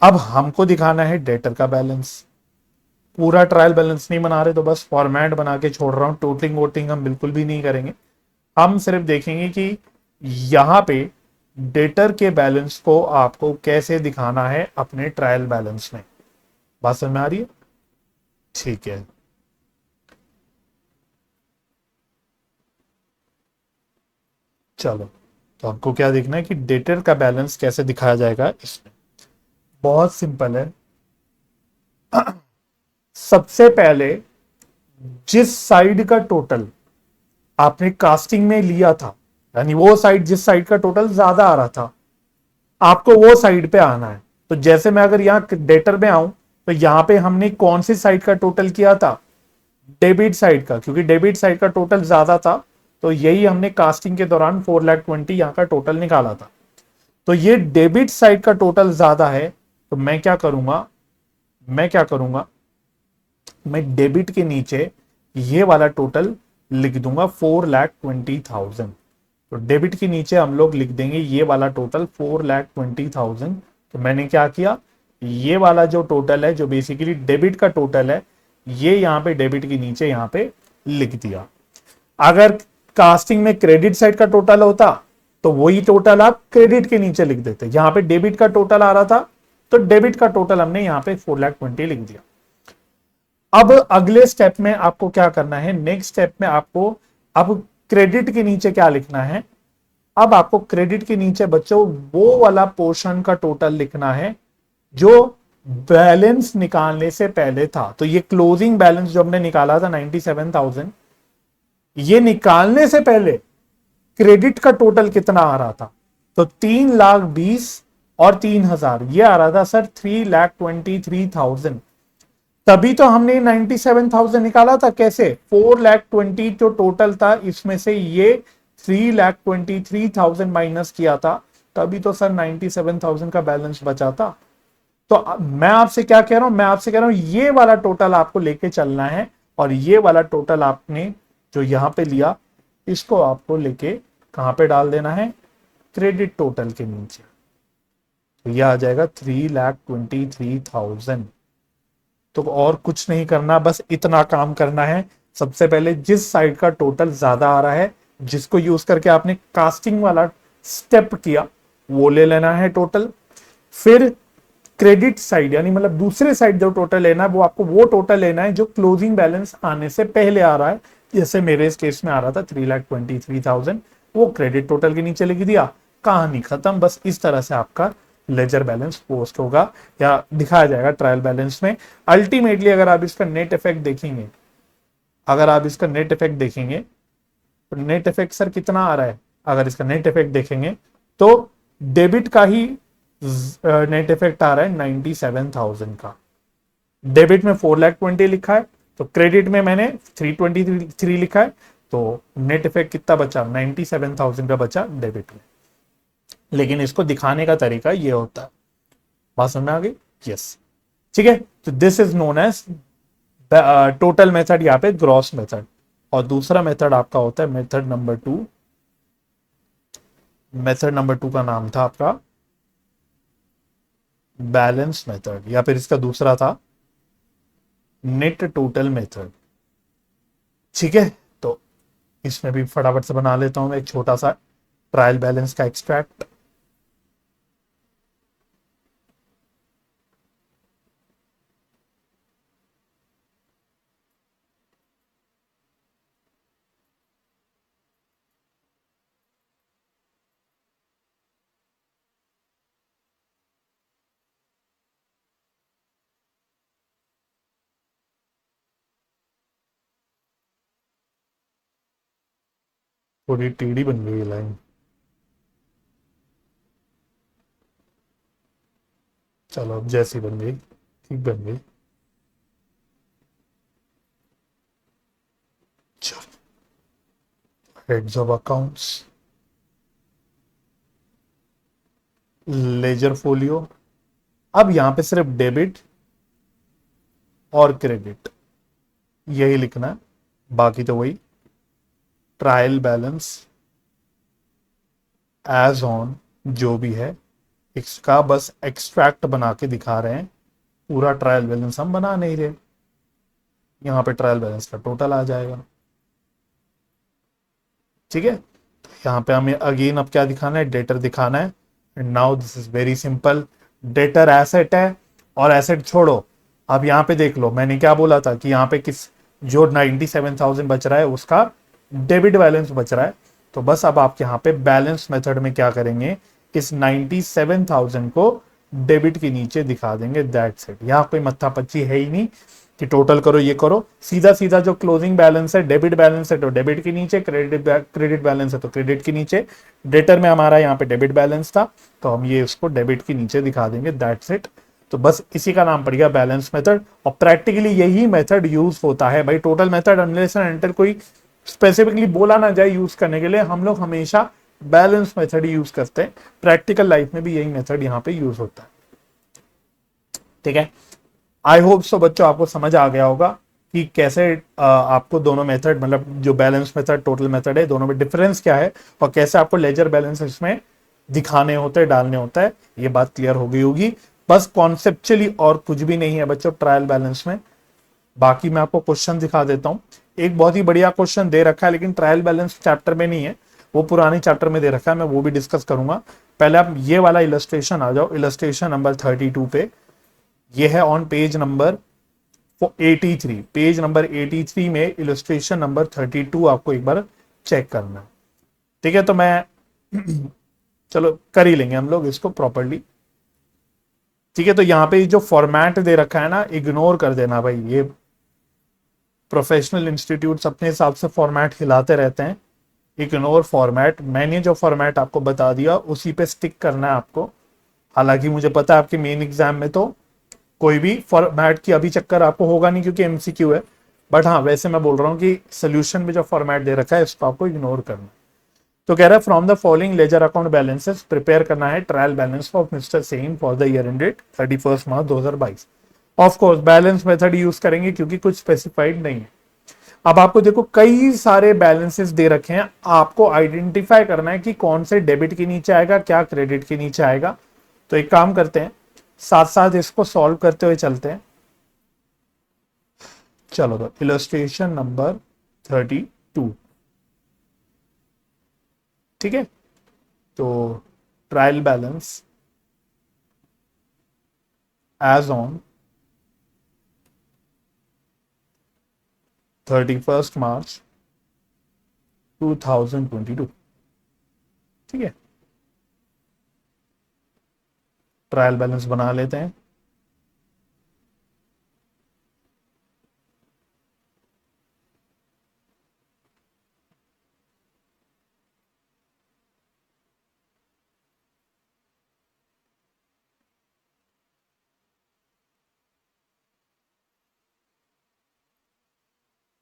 अब हमको दिखाना है डेटर का बैलेंस। पूरा ट्रायल बैलेंस नहीं बना रहे, तो बस फॉर्मेट बना के छोड़ रहा हूं, टोटलिंग वोटिंग हम बिल्कुल भी नहीं करेंगे। हम सिर्फ देखेंगे कि यहां पे डेटर के बैलेंस को आपको कैसे दिखाना है अपने ट्रायल बैलेंस में। बात समझ में आ रही है? ठीक है, चलो। तो आपको क्या देखना है कि डेटर का बैलेंस कैसे दिखाया जाएगा इसमें। बहुत सिंपल है। सबसे पहले जिस साइड का टोटल आपने कास्टिंग में लिया था, यानी वो साइड, जिस साइड का टोटल ज्यादा आ रहा था, आपको वो साइड पे आना है। तो जैसे मैं अगर यहाँ डेटर में आऊं, तो यहां पे हमने कौन सी साइड का टोटल किया था, डेबिट साइड का, क्योंकि डेबिट साइड का टोटल ज्यादा था। तो यही हमने कास्टिंग के दौरान 4,20,000 यहाँ का टोटल निकाला था। तो ये डेबिट साइड का टोटल ज्यादा है, तो मैं क्या करूंगा, मैं डेबिट के नीचे ये वाला टोटल लिख दूंगा, 4,20,000। तो डेबिट के नीचे हम लोग लिख देंगे ये वाला टोटल 4,20,000। तो मैंने क्या किया, ये वाला जो टोटल है, जो बेसिकली डेबिट का टोटल है, ये यहां पे डेबिट के नीचे यहां पे लिख दिया। अगर कास्टिंग में क्रेडिट साइड का टोटल होता, तो वही टोटल आप क्रेडिट के नीचे लिख देते। यहां पे डेबिट का टोटल आ रहा था, तो डेबिट का टोटल हमने यहां पे 4,20,000 लिख दिया। अब अगले स्टेप में आपको क्या करना है, नेक्स्ट स्टेप में आपको अब क्रेडिट के नीचे क्या लिखना है। अब आपको क्रेडिट के नीचे बच्चों वो वाला पोर्शन का टोटल लिखना है जो बैलेंस निकालने से पहले था। तो ये क्लोजिंग बैलेंस जो हमने निकाला था 97,000, ये निकालने से पहले क्रेडिट का टोटल कितना आ रहा था, तो 3,20,000 और 3,000, ये आ रहा था सर 3,23,000। तभी तो हमने 97,000 निकाला था। कैसे, 4,20,000 जो टोटल था, इसमें से ये 3,23,000 माइनस किया था, तभी तो सर 97,000 का बैलेंस बचा था। तो मैं आपसे क्या कह रहा हूं, मैं आपसे कह रहा हूं ये वाला टोटल आपको लेके चलना है, और ये वाला टोटल आपने जो यहां पे लिया, इसको आपको लेके कहां पे डाल देना है, क्रेडिट टोटल के नीचे। तो यह आ जाएगा 3,23,000। तो और कुछ नहीं करना, बस इतना काम करना है। सबसे पहले जिस साइड का टोटल ज्यादा आ रहा है, जिसको यूज करके आपने कास्टिंग वाला स्टेप किया, वो ले लेना है टोटल। फिर क्रेडिट साइड, यानी मतलब दूसरे साइड जो टोटल लेना है, वो आपको वो टोटल लेना है जो क्लोजिंग बैलेंस आने से पहले आ रहा है। जैसे मेरे इस केस में आ रहा था 3,23,000, वो क्रेडिट टोटल के नीचे लिख दिया, कहानी खत्म। बस इस तरह से आपका लेजर बैलेंस पोस्ट होगा या दिखाया जाएगा ट्रायल बैलेंस में। अल्टीमेटली अगर आप इसका नेट इफेक्ट देखेंगे, अगर आप इसका नेट इफेक्ट देखेंगे, तो नेट इफेक्ट सर कितना आ रहा है, अगर इसका नेट इफेक्ट देखेंगे तो डेबिट का ही नेट इफेक्ट आ रहा है 97,000 का। डेबिट में 4,20,000 लिखा है, तो क्रेडिट में मैंने 323 लिखा है, तो नेट इफेक्ट कितना बचा, 97,000 का बचा डेबिट में। लेकिन इसको दिखाने का तरीका ये होता है। बात समझ में आ गई? यस, ठीक है। तो this is known as total method, यहाँ पे ग्रॉस मेथड। और दूसरा मेथड आपका होता है मेथड नंबर 2। मेथड नंबर 2 का नाम था आपका बैलेंस मेथड, या फिर इसका दूसरा था नेट टोटल मेथड, ठीक है। तो इसमें भी फटाफट से बना लेता हूं मैं एक छोटा सा ट्रायल बैलेंस का एक्सट्रैक्ट। थोड़ी टीडी बन गई लाइन, चलो अब जैसी बन गई ठीक बन गई। चलो, heads of accounts, ledger folio. अब यहां पे सिर्फ डेबिट और क्रेडिट यही लिखना है, बाकी तो वही। ट्रायल बैलेंस एज ऑन जो भी है, इसका बस एक्सट्रैक्ट बना के दिखा रहे हैं, पूरा ट्रायल बैलेंस हम बना नहीं रहे। यहां पे ट्रायल बैलेंस का टोटल आ जाएगा। ठीक है, यहाँ पे हमें अगेन अब क्या दिखाना है, डेटर दिखाना है। And now this is very simple, debtor asset है और एसेट छोड़ो। अब यहाँ पे देख लो, मैंने क्या बोला था कि यहाँ पे किस जो 97,000 बच रहा है उसका डेबिट बैलेंस बच रहा है। तो बस अब आप यहाँ पे बैलेंस मेथड में क्या करेंगे, इस 97,000 को डेबिट के नीचे दिखा देंगे, दैट्स इट। यहाँ कोई मत्था पच्ची है ही नहीं कि टोटल करो ये करो, सीधा सीधा जो क्लोजिंग बैलेंस है, डेबिट बैलेंस है तो डेबिट के नीचे, क्रेडिट बैलेंस है तो क्रेडिट के नीचे। डेटर में हमारा यहाँ पे डेबिट बैलेंस था तो हम ये उसको डेबिट के नीचे दिखा देंगे, दैट्स इट। तो बस इसी का नाम पड़ गया बैलेंस मेथड। और प्रैक्टिकली यही मेथड यूज होता है भाई, total method unless and until कोई स्पेसिफिकली बोला ना जाए यूज करने के लिए, हम लोग हमेशा बैलेंस मेथड ही यूज करते हैं। प्रैक्टिकल लाइफ में भी यही मेथड यहाँ पे यूज होता है। ठीक है, आई होप सो बच्चों आपको समझ आ गया होगा कि कैसे आपको दोनों मेथड, मतलब जो बैलेंस मेथड टोटल मेथड है, दोनों में डिफरेंस क्या है और कैसे आपको लेजर बैलेंस इसमें दिखाने होते हैं, डालने होता है। ये बात क्लियर हो गई होगी। बस कॉन्सेप्चुअली और कुछ भी नहीं है बच्चों ट्रायल बैलेंस में। बाकी मैं आपको क्वेश्चन दिखा देता हूं। एक बहुत ही बढ़िया क्वेश्चन दे रखा है लेकिन ट्रायल बैलेंस चैप्टर में नहीं है, वो पुरानी चैप्टर में दे रखा है, मैं वो भी डिस्कस करूंगा। पहले आप ये वाला इलस्ट्रेशन आ जाओ, इलस्ट्रेशन नंबर 32 पे। ये है on page number 83, page number 83 में इलस्ट्रेशन नंबर 32 आपको एक बार चेक करना है। ठीक है, तो मैं चलो कर ही लेंगे हम लोग इसको प्रॉपरली। ठीक है, तो यहाँ पे जो फॉर्मेट दे रखा है ना, इग्नोर कर देना भाई। ये प्रोफेशनल इंस्टीट्यूट्स अपने हिसाब से फॉर्मेट हिलाते रहते हैं, इग्नोर फॉर्मेट। मैंने जो फॉर्मेट आपको बता दिया उसी पे स्टिक करना है आपको। हालांकि मुझे पता है आपके मेन एग्जाम में तो कोई भी फॉर्मेट की अभी चक्कर आपको होगा नहीं क्योंकि एमसीक्यू है, बट हाँ वैसे मैं बोल रहा हूँ कि सोल्यूशन में जो फॉर्मेट दे रखा है इसको आपको इग्नोर करना। तो कह रहा है from the following ledger account balances prepare करना है trial balance of mister Sen for the year ended 31 March 2022। Of course balance method use करेंगे क्योंकि कुछ स्पेसिफाइड नहीं है। अब आपको देखो कई सारे बैलेंसेस दे रखे हैं, आपको आइडेंटिफाई करना है कि कौन से डेबिट के नीचे आएगा, क्या क्रेडिट के नीचे आएगा। तो एक काम करते हैं, साथ साथ इसको सॉल्व करते हुए चलते हैं। चलो तो इलस्ट्रेशन नंबर 32। ठीक है, तो ट्रायल बैलेंस एज ऑन 31 मार्च 2022। ठीक है, ट्रायल बैलेंस बना लेते हैं।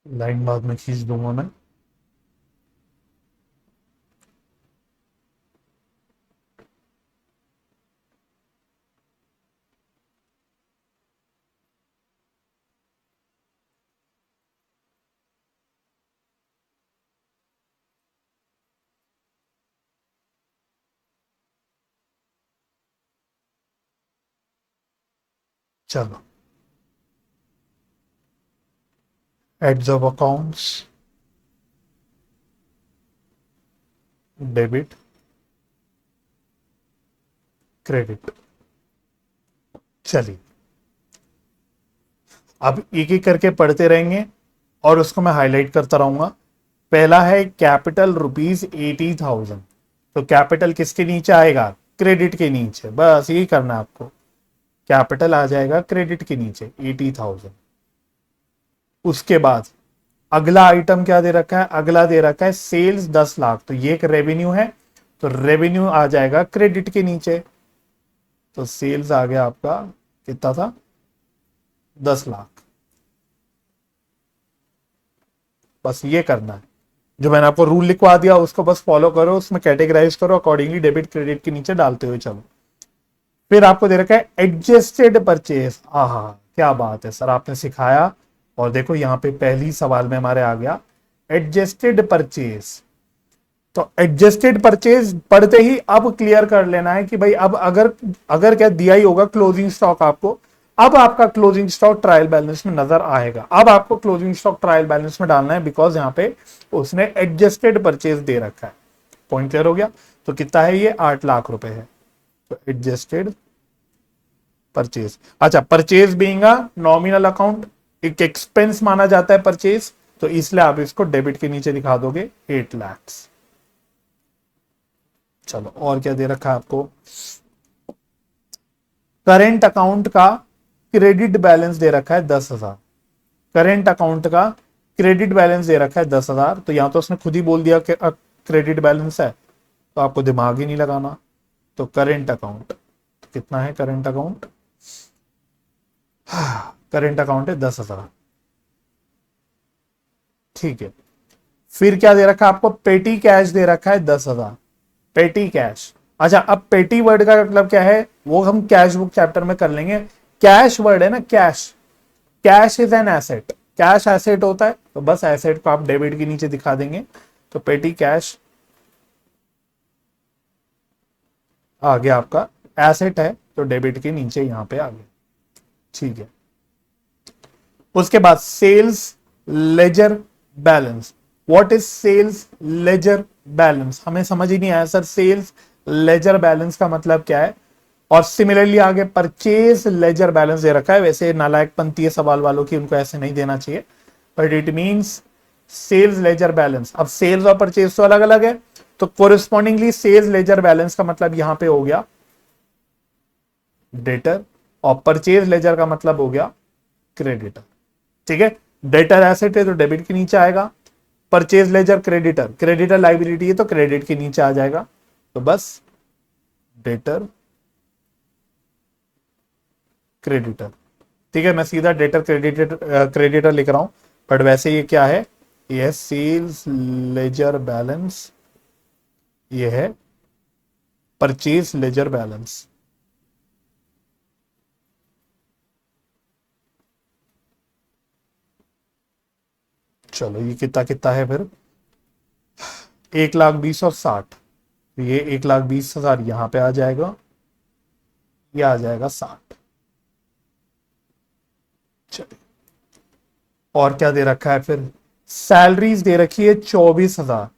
लाइन बाद में खींच दूंगा मैं। चलो, heads of accounts, debit, credit. चलिए अब एक एक करके पढ़ते रहेंगे और उसको मैं हाईलाइट करता रहूंगा। पहला है कैपिटल ₹80,000। तो कैपिटल किसके नीचे आएगा, क्रेडिट के नीचे, बस यही करना है आपको। कैपिटल आ जाएगा क्रेडिट के नीचे 80,000। उसके बाद अगला आइटम क्या दे रखा है, अगला दे रखा है सेल्स 10 लाख। तो ये एक रेवेन्यू है, तो रेवेन्यू आ जाएगा क्रेडिट के नीचे। तो सेल्स आ गया आपका, कितना था 10 लाख। बस ये करना है, जो मैंने आपको रूल लिखवा दिया उसको बस फॉलो करो, उसमें कैटेगराइज करो अकॉर्डिंगली, डेबिट क्रेडिट के नीचे डालते हुए चलो। फिर आपको दे रखा है एडजस्टेड परचेज। आहा, क्या बात है सर, आपने सिखाया। और देखो यहाँ पे पहली सवाल में हमारे आ गया एडजस्टेड परचेज। तो एडजस्टेड परचेज पढ़ते ही अब क्लियर कर लेना है कि भाई अब अगर अगर क्या दिया ही होगा क्लोजिंग स्टॉक आपको, अब आपका क्लोजिंग स्टॉक ट्रायल बैलेंस में नजर आएगा। अब आपको क्लोजिंग स्टॉक ट्रायल बैलेंस में डालना है, बिकॉज यहाँ पे उसने एडजस्टेड परचेज दे रखा है। पॉइंट क्लियर हो गया। तो कितना है ये, 8 लाख रुपए है। तो एडजस्टेड परचेज, अच्छा purchase being a nominal account, एक एक्सपेंस माना जाता है परचेज, तो इसलिए आप इसको डेबिट के नीचे दिखा दोगे 8 लाख। चलो और क्या दे रखा है आपको, करेंट अकाउंट का क्रेडिट बैलेंस दे रखा है 10,000। करेंट अकाउंट का क्रेडिट बैलेंस दे रखा है 10,000। तो यहां तो उसने खुद ही बोल दिया कि क्रेडिट बैलेंस है, तो आपको दिमाग ही नहीं लगाना। तो करेंट अकाउंट कितना है, करेंट अकाउंट, करेंट अकाउंट है 10,000। ठीक है। फिर क्या दे रखा है आपको, पेटी कैश दे रखा है 10,000। पेटी कैश, अच्छा अब पेटी वर्ड का मतलब क्या है वो हम कैश बुक चैप्टर में कर लेंगे। कैश वर्ड है ना, cash, cash is an asset, cash asset होता है, तो बस एसेट को आप डेबिट के नीचे दिखा देंगे। तो पेटी कैश आ गया आपका, एसेट है तो डेबिट के नीचे यहां पे आ गया। ठीक है। उसके बाद sales ledger balance. What is sales ledger balance, हमें समझ ही नहीं आया सर सेल्स लेजर बैलेंस का मतलब क्या है। और सिमिलरली आगे परचेज लेजर बैलेंस दे रखा है। वैसे नालायकपंथी है सवाल वालों की, उनको ऐसे नहीं देना चाहिए, but it means sales ledger balance. अब सेल्स और परचेज तो अलग अलग है, तो कोरिस्पॉन्डिंगली सेल्स लेजर बैलेंस का मतलब यहां पे हो गया डेटर, और परचेज लेजर का मतलब हो गया क्रेडिटर। ठीक है, डेटर एसेट है तो डेबिट के नीचे आएगा, purchase laser creditor, creditor liability है तो क्रेडिट के नीचे आ जाएगा। तो बस डेटर क्रेडिटर। ठीक है, मैं सीधा डेटर क्रेडिटर लिख रहा हूं, बट वैसे ये क्या है, ये है सेल्स लेजर बैलेंस, ये है परचेज लेजर बैलेंस। चलो ये कितना कितना है फिर, 1,20,000 और 60। ये 1,20,000 यहां पे आ जाएगा, ये आ जाएगा 60। चलिए और क्या दे रखा है फिर, सैलरीज दे रखी है 24,000।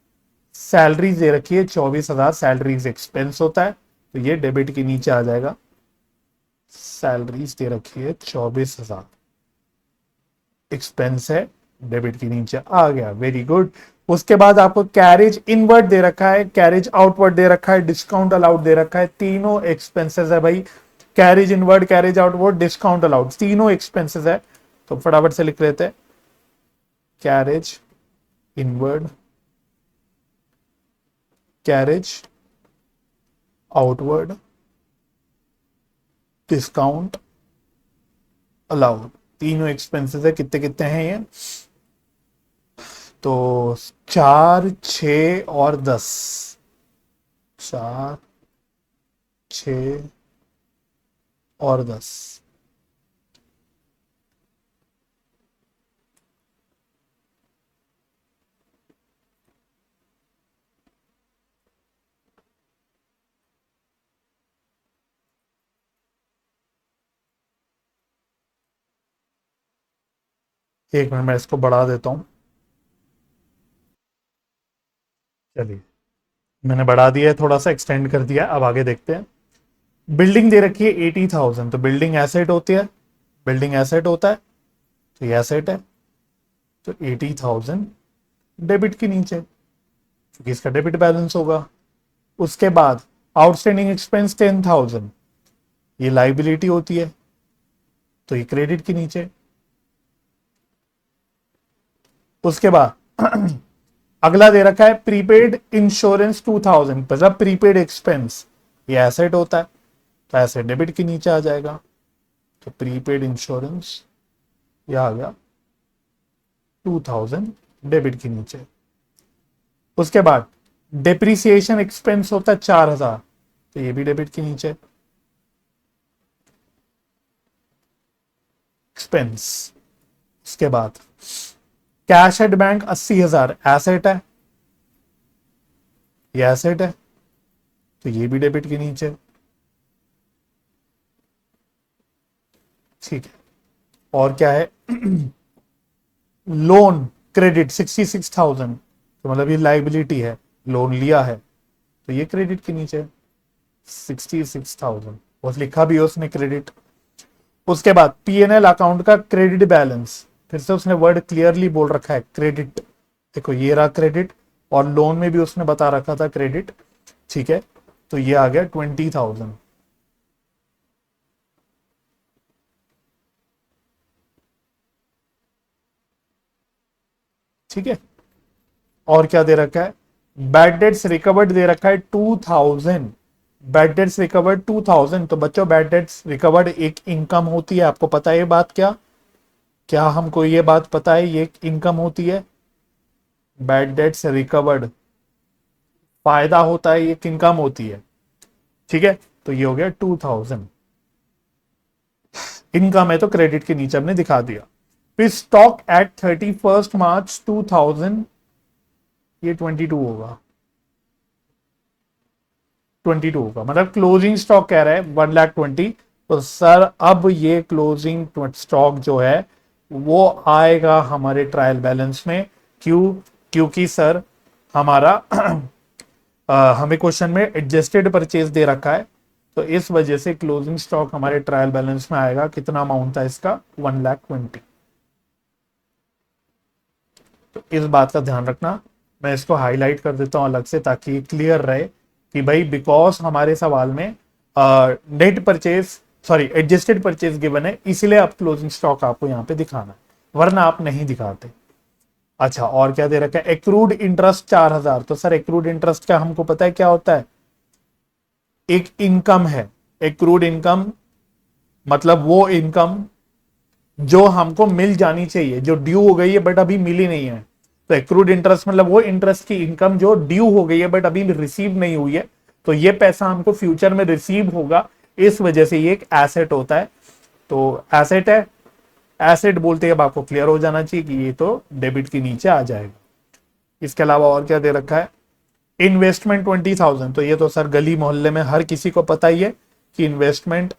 सैलरीज दे रखी है 24,000, सैलरीज एक्सपेंस होता है तो ये डेबिट के नीचे आ जाएगा। सैलरीज दे रखी है 24,000, एक्सपेंस है, डेबिट के नीचे आ गया। Very good. उसके बाद आपको कैरेज इनवर्ड दे रखा है, कैरेज आउटवर्ड दे रखा है, डिस्काउंट अलाउड दे रखा है, तीनों एक्सपेंसेस है भाई। Carriage inward, carriage outward, discount allowed, तीनों एक्सपेंसेस है। तो फटाफट से लिख लेते हैं, carriage inward, carriage outward, discount allowed, तीनों एक्सपेंसेस है। कितने कितने हैं ये, तो 4, 6 और 10, 4, 6 और 10। एक मिनट मैं इसको बढ़ा देता हूं। चलिए मैंने बढ़ा दिया है, थोड़ा सा एक्सटेंड कर दिया, अब आगे देखते हैं। बिल्डिंग दे रखी है 80,000, तो बिल्डिंग एसेट होती है, बिल्डिंग एसेट होता है, तो ये एसेट है। तो 80,000 डेबिट के नीचे, क्योंकि इसका डेबिट बैलेंस होगा। उसके बाद आउटस्टैंडिंग एक्सपेंस 10,000, ये लाइबिलिटी होती है, तो ये क्रेडिट के नीचे। उसके बाद अगला दे रखा है प्रीपेड इंश्योरेंस 2,000, मतलब प्रीपेड एक्सपेंस, ये एसेट होता है, तो एसेट डेबिट के नीचे आ जाएगा। तो प्रीपेड इंश्योरेंस ये आ गया 2000 डेबिट के नीचे। उसके बाद डेप्रिसिएशन एक्सपेंस होता है 4000, तो ये भी डेबिट के नीचे एक्सपेंस। उसके बाद कैश एट बैंक 80,000 एसेट है, ये एसेट है, तो ये भी डेबिट के नीचे। ठीक है, और क्या है? लोन क्रेडिट 66,000, तो मतलब ये लाइबिलिटी है, लोन लिया है, तो ये क्रेडिट के नीचे 66,000, बस लिखा भी है उसने क्रेडिट। उसके बाद पीएनएल अकाउंट का क्रेडिट बैलेंस, फिर से उसने वर्ड क्लियरली बोल रखा है क्रेडिट, देखो ये रहा क्रेडिट, और लोन में भी उसने बता रखा था क्रेडिट। ठीक है, तो ये आ गया 20,000। ठीक है, और क्या दे रखा है? बैड डेट्स रिकवर्ड दे रखा है 2000, बैड डेट्स रिकवर्ड 2000। तो बच्चों बैड डेट्स रिकवर्ड एक इनकम होती है, आपको पता है ये बात? क्या क्या हमको ये बात पता है ये एक इनकम होती है? बैड डेट्स रिकवर्ड फायदा होता है, ये एक इनकम होती है। ठीक है, तो ये हो गया 2000, इनकम है तो क्रेडिट के नीचे हमने दिखा दिया। फिर स्टॉक एट 31 मार्च 2000, ये 22 होगा, 22 होगा, मतलब क्लोजिंग स्टॉक कह रहा है 1,20,000। तो सर अब ये क्लोजिंग स्टॉक जो है वो आएगा हमारे ट्रायल बैलेंस में। क्यों? क्योंकि सर हमारा हमें क्वेश्चन में एडजस्टेड परचेज दे रखा है, तो इस वजह से क्लोजिंग स्टॉक हमारे ट्रायल बैलेंस में आएगा। कितना अमाउंट था इसका? 1,20,000। तो इस बात का ध्यान रखना, मैं इसको हाईलाइट कर देता हूं अलग से ताकि क्लियर रहे कि भाई बिकॉज हमारे सवाल में net purchase sorry adjusted purchase given है, इसलिए आप क्लोजिंग स्टॉक आपको यहाँ पे दिखाना है, वरना आप नहीं दिखाते। अच्छा, और क्या दे रखा है? Accrued interest 4,000। तो सर एक्रूड इंटरेस्ट का हमको पता है क्या होता है? एक इनकम है। एक्रूड इनकम मतलब वो इनकम जो हमको मिल जानी चाहिए, जो ड्यू हो गई है बट अभी मिली नहीं है। तो एक्रूड इंटरेस्ट मतलब वो इंटरेस्ट की इनकम जो ड्यू हो गई है बट अभी रिसीव नहीं हुई है, तो ये पैसा हमको फ्यूचर में रिसीव होगा, इस वजह से ये एक एसेट होता है। तो एसेट है, एसेट बोलते ही अब आपको क्लियर हो जाना चाहिए कि ये तो डेबिट के नीचे आ जाएगा। इसके अलावा और क्या दे रखा है? इन्वेस्टमेंट 20,000। तो ये तो सर गली मोहल्ले में हर किसी को पता ही है कि इन्वेस्टमेंट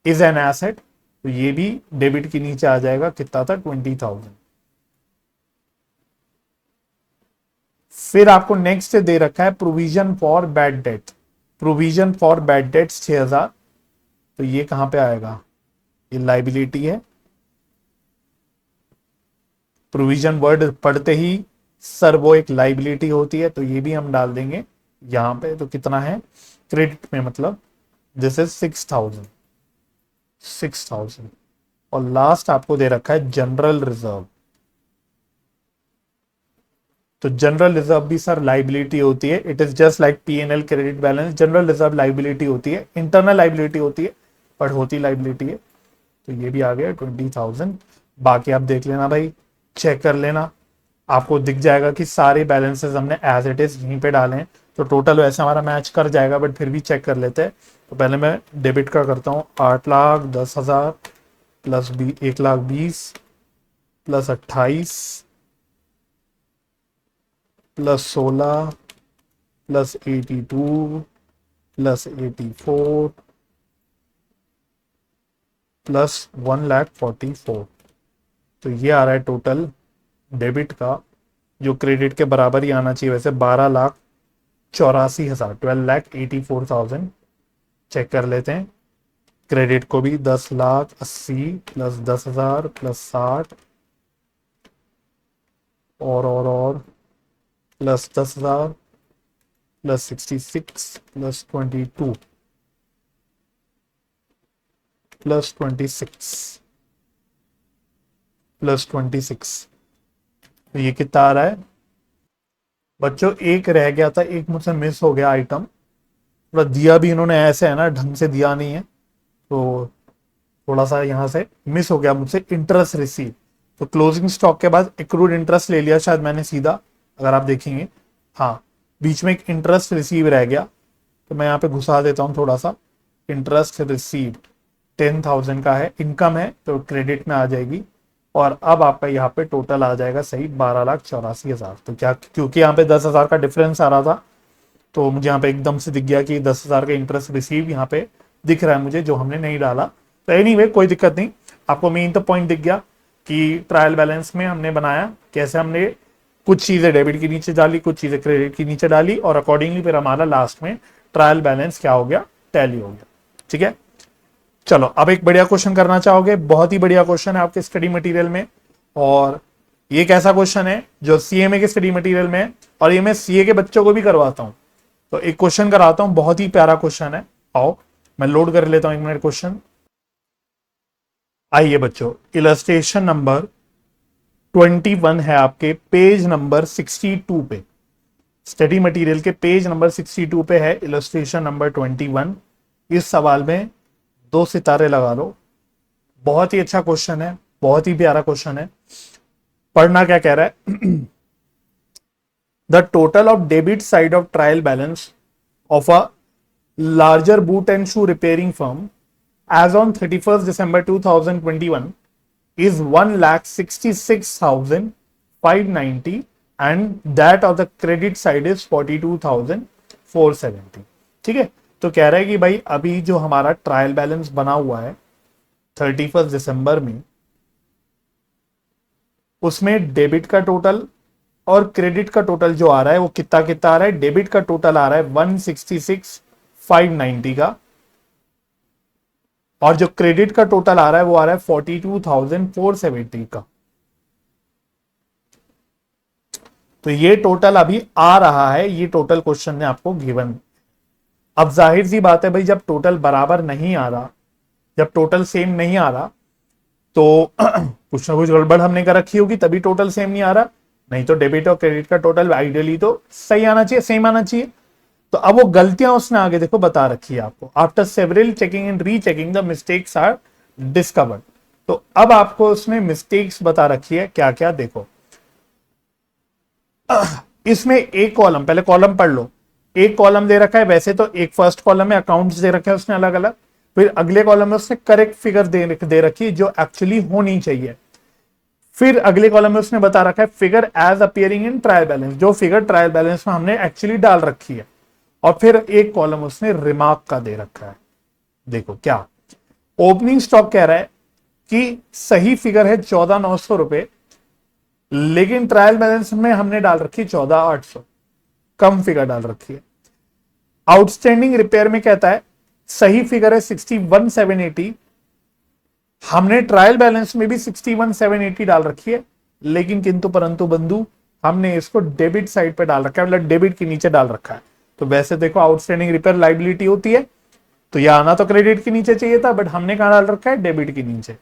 इज एन एसेट, तो ये भी डेबिट के नीचे आ जाएगा। कितना था? 20,000। फिर आपको नेक्स्ट दे रखा है provision for bad debt, provision for bad debts 6,000। तो ये कहां पे आएगा? ये लाइबिलिटी है। प्रोविजन वर्ड पढ़ते ही सर वो एक लाइबिलिटी होती है, तो ये भी हम डाल देंगे यहां पे। तो कितना है क्रेडिट में? मतलब दिस इज 6,000, 6,000। और लास्ट आपको दे रखा है जनरल रिजर्व। तो जनरल रिजर्व भी सर लाइबिलिटी होती है, it is just like PNL credit balance. General reserve liability होती है, इंटरनल लाइबिलिटी होती है पर होती लाइबिलिटी है। तो ये भी आ गया 20,000। बाकी आप देख लेना भाई, चेक कर लेना, आपको दिख जाएगा कि सारे बैलेंसेस हमने एज इट इज यहीं पे डाले हैं। तो टोटल वैसे हमारा मैच कर जाएगा, बट फिर भी चेक कर लेते हैं। तो पहले मैं डेबिट का करता हूँ, 8,10,000 plus 1,20,000 plus 28 plus 16 plus 82 plus 84 plus 1,44,000। तो ये आ रहा है टोटल डेबिट का, जो क्रेडिट के बराबर ही आना चाहिए वैसे, 12,84,000, 12,84,000। चेक कर लेते हैं क्रेडिट को भी, 10,80,000 प्लस 10,000 प्लस 60 और plus 10,000 plus 66 plus 22 plus 26 plus 26। तो ये कितना आ रहा है बच्चों? एक रह गया था, एक मुझसे मिस हो गया आइटम, थोड़ा दिया भी इन्होंने ऐसे है ना, ढंग से दिया नहीं है, तो थोड़ा सा यहाँ से मिस हो गया मुझसे, इंटरेस्ट रिसीव। तो क्लोजिंग स्टॉक के बाद एक्रूड इंटरेस्ट ले लिया शायद मैंने सीधा, अगर आप देखेंगे, हाँ बीच में एक इंटरेस्ट रिसीव रह गया, तो मैं यहाँ पे घुसा देता हूँ थोड़ा सा। इंटरेस्ट रिसीव 10,000 का है, इनकम है तो क्रेडिट में आ जाएगी। और अब आपका यहाँ पे टोटल आ जाएगा सही 12,84,000। तो क्या, क्योंकि यहाँ पे 10,000 का डिफरेंस आ रहा था, तो मुझे यहाँ पे एकदम से दिख गया कि 10,000 का इंटरेस्ट रिसीव यहाँ पे दिख रहा है मुझे, जो हमने नहीं डाला। तो एनीवे कोई दिक्कत नहीं, आपको मेन तो पॉइंट दिख गया कि ट्रायल बैलेंस में हमने बनाया कैसे, हमने कुछ चीजें डेबिट के नीचे डाली, कुछ चीजें क्रेडिट के नीचे डाली, और अकॉर्डिंगली फिर हमारा लास्ट में ट्रायल बैलेंस क्या हो गया, टैली हो गया। ठीक है, चलो अब एक बढ़िया क्वेश्चन करना चाहोगे, बहुत ही बढ़िया क्वेश्चन है आपके स्टडी मटेरियल में। और ये कैसा क्वेश्चन है जो सीएमए के स्टडी मटेरियल में है, और ये मैं सीए के बच्चों को भी करवाता हूं। तो एक क्वेश्चन कराता हूं, बहुत ही प्यारा क्वेश्चन है। आओ मैं लोड कर लेता हूं, 1 मिनट क्वेश्चन। आइए बच्चों, इलस्ट्रेशन नंबर 21 है आपके पेज नंबर 62 पे, स्टडी मटेरियल के पेज नंबर 62 पे है इलस्ट्रेशन नंबर 21। इस सवाल में 2 सितारे लगा लो, बहुत ही अच्छा क्वेश्चन है, बहुत ही प्यारा क्वेश्चन है। पढ़ना क्या कह रहा है, the total of debit side of trial balance of a larger boot and shoe repairing firm as on 31st December 2021 is 1,66,590 and that of the credit side is 42,470। ठीक है, तो कह रहा है कि भाई अभी जो हमारा ट्रायल बैलेंस बना हुआ है 31 दिसंबर में, उसमें डेबिट का टोटल और क्रेडिट का टोटल जो आ रहा है वो कितना कितना आ रहा है। डेबिट का टोटल आ रहा है 166,590 का, और जो क्रेडिट का टोटल आ रहा है वो आ रहा है 42,470 का। तो ये टोटल अभी आ रहा है, ये टोटल क्वेश्चन ने आपको गिवन। अब जाहिर सी बात है भाई, जब टोटल बराबर नहीं आ रहा, जब टोटल सेम नहीं आ रहा, तो कुछ ना कुछ गड़बड़ हमने कर रखी होगी, तभी टोटल सेम नहीं आ रहा। नहीं तो डेबिट और क्रेडिट का टोटल आइडियली तो सही आना चाहिए, सेम आना चाहिए। तो अब वो गलतियां उसने आगे देखो बता रखी है आपको। After several checking and rechecking the mistakes are discovered. तो अब आपको उसने मिस्टेक्स बता रखी है क्या क्या, देखो। इसमें एक कॉलम, पहले कॉलम पढ़ लो। एक कॉलम दे रखा है, वैसे तो एक फर्स्ट कॉलम में अकाउंट्स दे रखे हैं उसने अलग अलग, फिर अगले कॉलम में उसने करेक्ट फिगर दे रखी है जो एक्चुअली होनी चाहिए। फिर अगले कॉलम में उसने बता रखा है figure as appearing in trial balance, जो फिगर ट्रायल बैलेंस में हमने एक्चुअली डाल रखी है। और फिर एक कॉलम उसने रिमार्क का दे रखा है। देखो क्या, ओपनिंग स्टॉक कह रहा है कि सही फिगर है 14,900 रुपए, लेकिन ट्रायल बैलेंस में हमने डाल रखी 14,800, कम फिगर डाल रखी है। आउटस्टैंडिंग रिपेयर में कहता है सही फिगर है 61,780, हमने ट्रायल बैलेंस में भी 61,780 डाल रखी है, लेकिन किंतु परंतु बंधु हमने इसको डेबिट साइड पे डाल रखा है, मतलब डेबिट के नीचे डाल रखा है। तो वैसे देखो आउटस्टैंडिंग रिपेयर लाइबिलिटी होती है, तो यह आना तो क्रेडिट के नीचे चाहिए था, बट हमने कहां डाल रखा है, डेबिट के नीचे।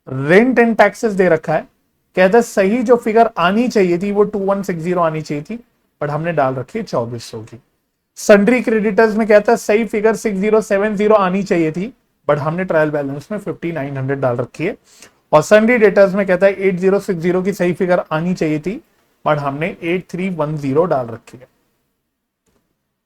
रेंट एंड टैक्सेस दे रखा है, कहता है सही जो फिगर आनी चाहिए थी वो 2160 आनी चाहिए थी, बट हमने डाल रखी है 2400 की। सन्ड्री क्रेडिटर्स में कहता है सही फिगर 6070 आनी चाहिए थी, बट हमने ट्रायल बैलेंस में 5900 डाल रखी है। और सन्ड्री डेटर्स में कहता है 8060 की सही फिगर आनी चाहिए थी, बट हमने 8310 डाल रखी है।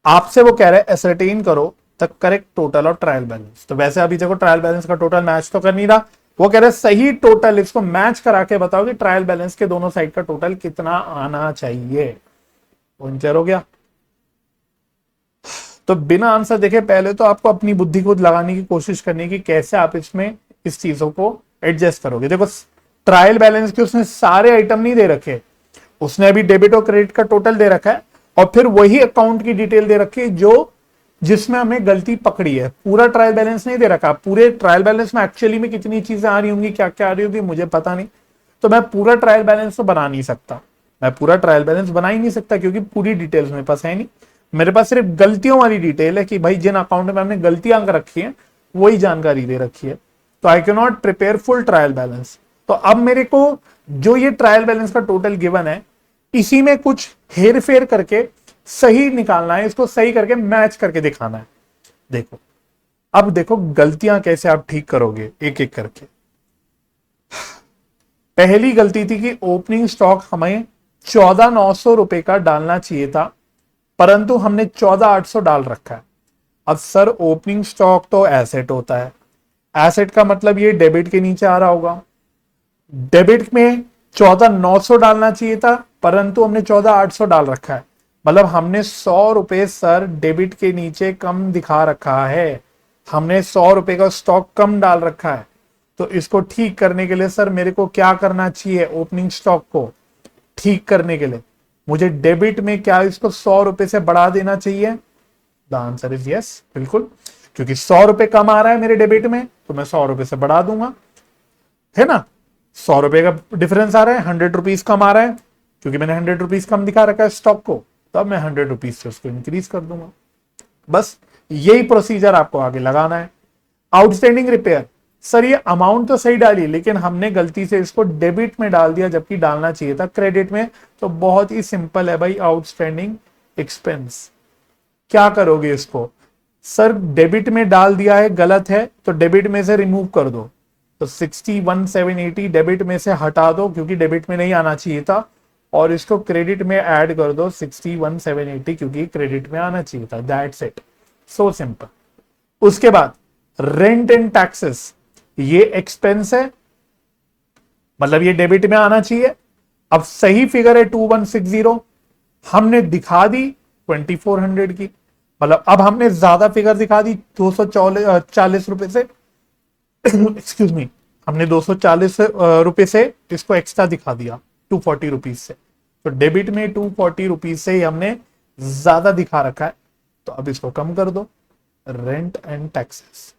आपसे वो कह रहे हैं एसरटेन करो the correct total of trial balance. तो वैसे अभी देखो ट्रायल बैलेंस का टोटल मैच तो कर नहीं रहा, वो कह रहे हैं सही टोटल इसको मैच करा के बताओ कि ट्रायल बैलेंस के दोनों साइड का टोटल कितना आना चाहिए। पंचर हो गया। तो बिना आंसर देखे पहले तो आपको अपनी बुद्धि को लगाने की कोशिश करनी कि कैसे आप इसमें इस चीजों को एडजस्ट करोगे। देखो ट्रायल बैलेंस के उसने सारे आइटम नहीं दे रखे, उसने अभी डेबिट और क्रेडिट का टोटल दे रखा है, और फिर वही अकाउंट की डिटेल दे रखी है जो जिसमें हमने गलती पकड़ी है। पूरा ट्रायल बैलेंस नहीं दे रखा, पूरे ट्रायल बैलेंस में एक्चुअली में कितनी चीजें आ रही होंगी, क्या क्या आ रही होंगी मुझे पता नहीं, तो मैं पूरा ट्रायल बैलेंस तो बना नहीं सकता, मैं पूरा ट्रायल बैलेंस बना ही नहीं सकता, क्योंकि पूरी डिटेल्स मेरे पास है नहीं। मेरे पास सिर्फ गलतियों वाली डिटेल है कि भाई जिन अकाउंट में हमने गलतियां कर रखी है वही जानकारी दे रखी है। तो I can not prepare full trial balance. तो अब मेरे को जो ये ट्रायल बैलेंस का टोटल गिवन है, इसी में कुछ हेर फेर करके सही निकालना है, इसको सही करके मैच करके दिखाना है। देखो अब देखो गलतियां कैसे आप ठीक करोगे एक एक करके। पहली गलती थी कि ओपनिंग स्टॉक हमें 14,900 का डालना चाहिए था, परंतु हमने 14,800 डाल रखा है। अब सर ओपनिंग स्टॉक तो एसेट होता है, एसेट का मतलब ये डेबिट के नीचे आ रहा होगा। डेबिट में 14,900 डालना चाहिए था, परंतु हमने 14,800 डाल रखा है, मतलब हमने 100 रुपए सर डेबिट के नीचे कम दिखा रखा है, हमने 100 रुपए का स्टॉक कम डाल रखा है। तो इसको ठीक करने के लिए सर मेरे को क्या करना चाहिए? ओपनिंग स्टॉक को ठीक करने के लिए मुझे डेबिट में क्या इसको 100 रुपए से बढ़ा देना चाहिए? द आंसर इज यस, बिल्कुल, क्योंकि 100 रुपए कम आ रहा है मेरे डेबिट में तो मैं 100 रुपए से बढ़ा दूंगा, है ना। 100 रुपए का डिफरेंस आ रहा है, 100 रुपीज कम आ रहा है, क्योंकि मैंने 100 रुपीज कम दिखा रखा है स्टॉक को, तब मैं 100 रुपीज से उसको इंक्रीज कर दूंगा। बस यही प्रोसीजर आपको आगे लगाना है। आउटस्टैंडिंग रिपेयर, सर ये अमाउंट तो सही डाली, लेकिन हमने गलती से इसको डेबिट में डाल दिया जबकि डालना चाहिए था क्रेडिट में। तो बहुत ही सिंपल है भाई, आउटस्टैंडिंग एक्सपेंस। क्या करोगे इसको? सर डेबिट में डाल दिया है, गलत है, तो डेबिट में से रिमूव कर दो। तो 61,780 डेबिट में से हटा दो क्योंकि डेबिट में नहीं आना चाहिए था, और इसको क्रेडिट में ऐड कर दो 61,780 क्योंकि क्रेडिट में आना चाहिए था। That's it, so simple. उसके बाद रेंट एंड टैक्सेस, ये एक्सपेंस है, मतलब ये डेबिट में आना चाहिए। अब सही फिगर है 2160, हमने दिखा दी 2400 की, मतलब अब हमने ज्यादा फिगर दिखा दी 240 रुपए से एक्सक्यूज मी, हमने 240 रुपए से इसको एक्स्ट्रा दिखा दिया 240 रुपीज से। तो डेबिट में 240 रुपीज से ही हमने ज्यादा दिखा रखा है, तो अब इसको कम कर दो, रेंट एंड टैक्सेस।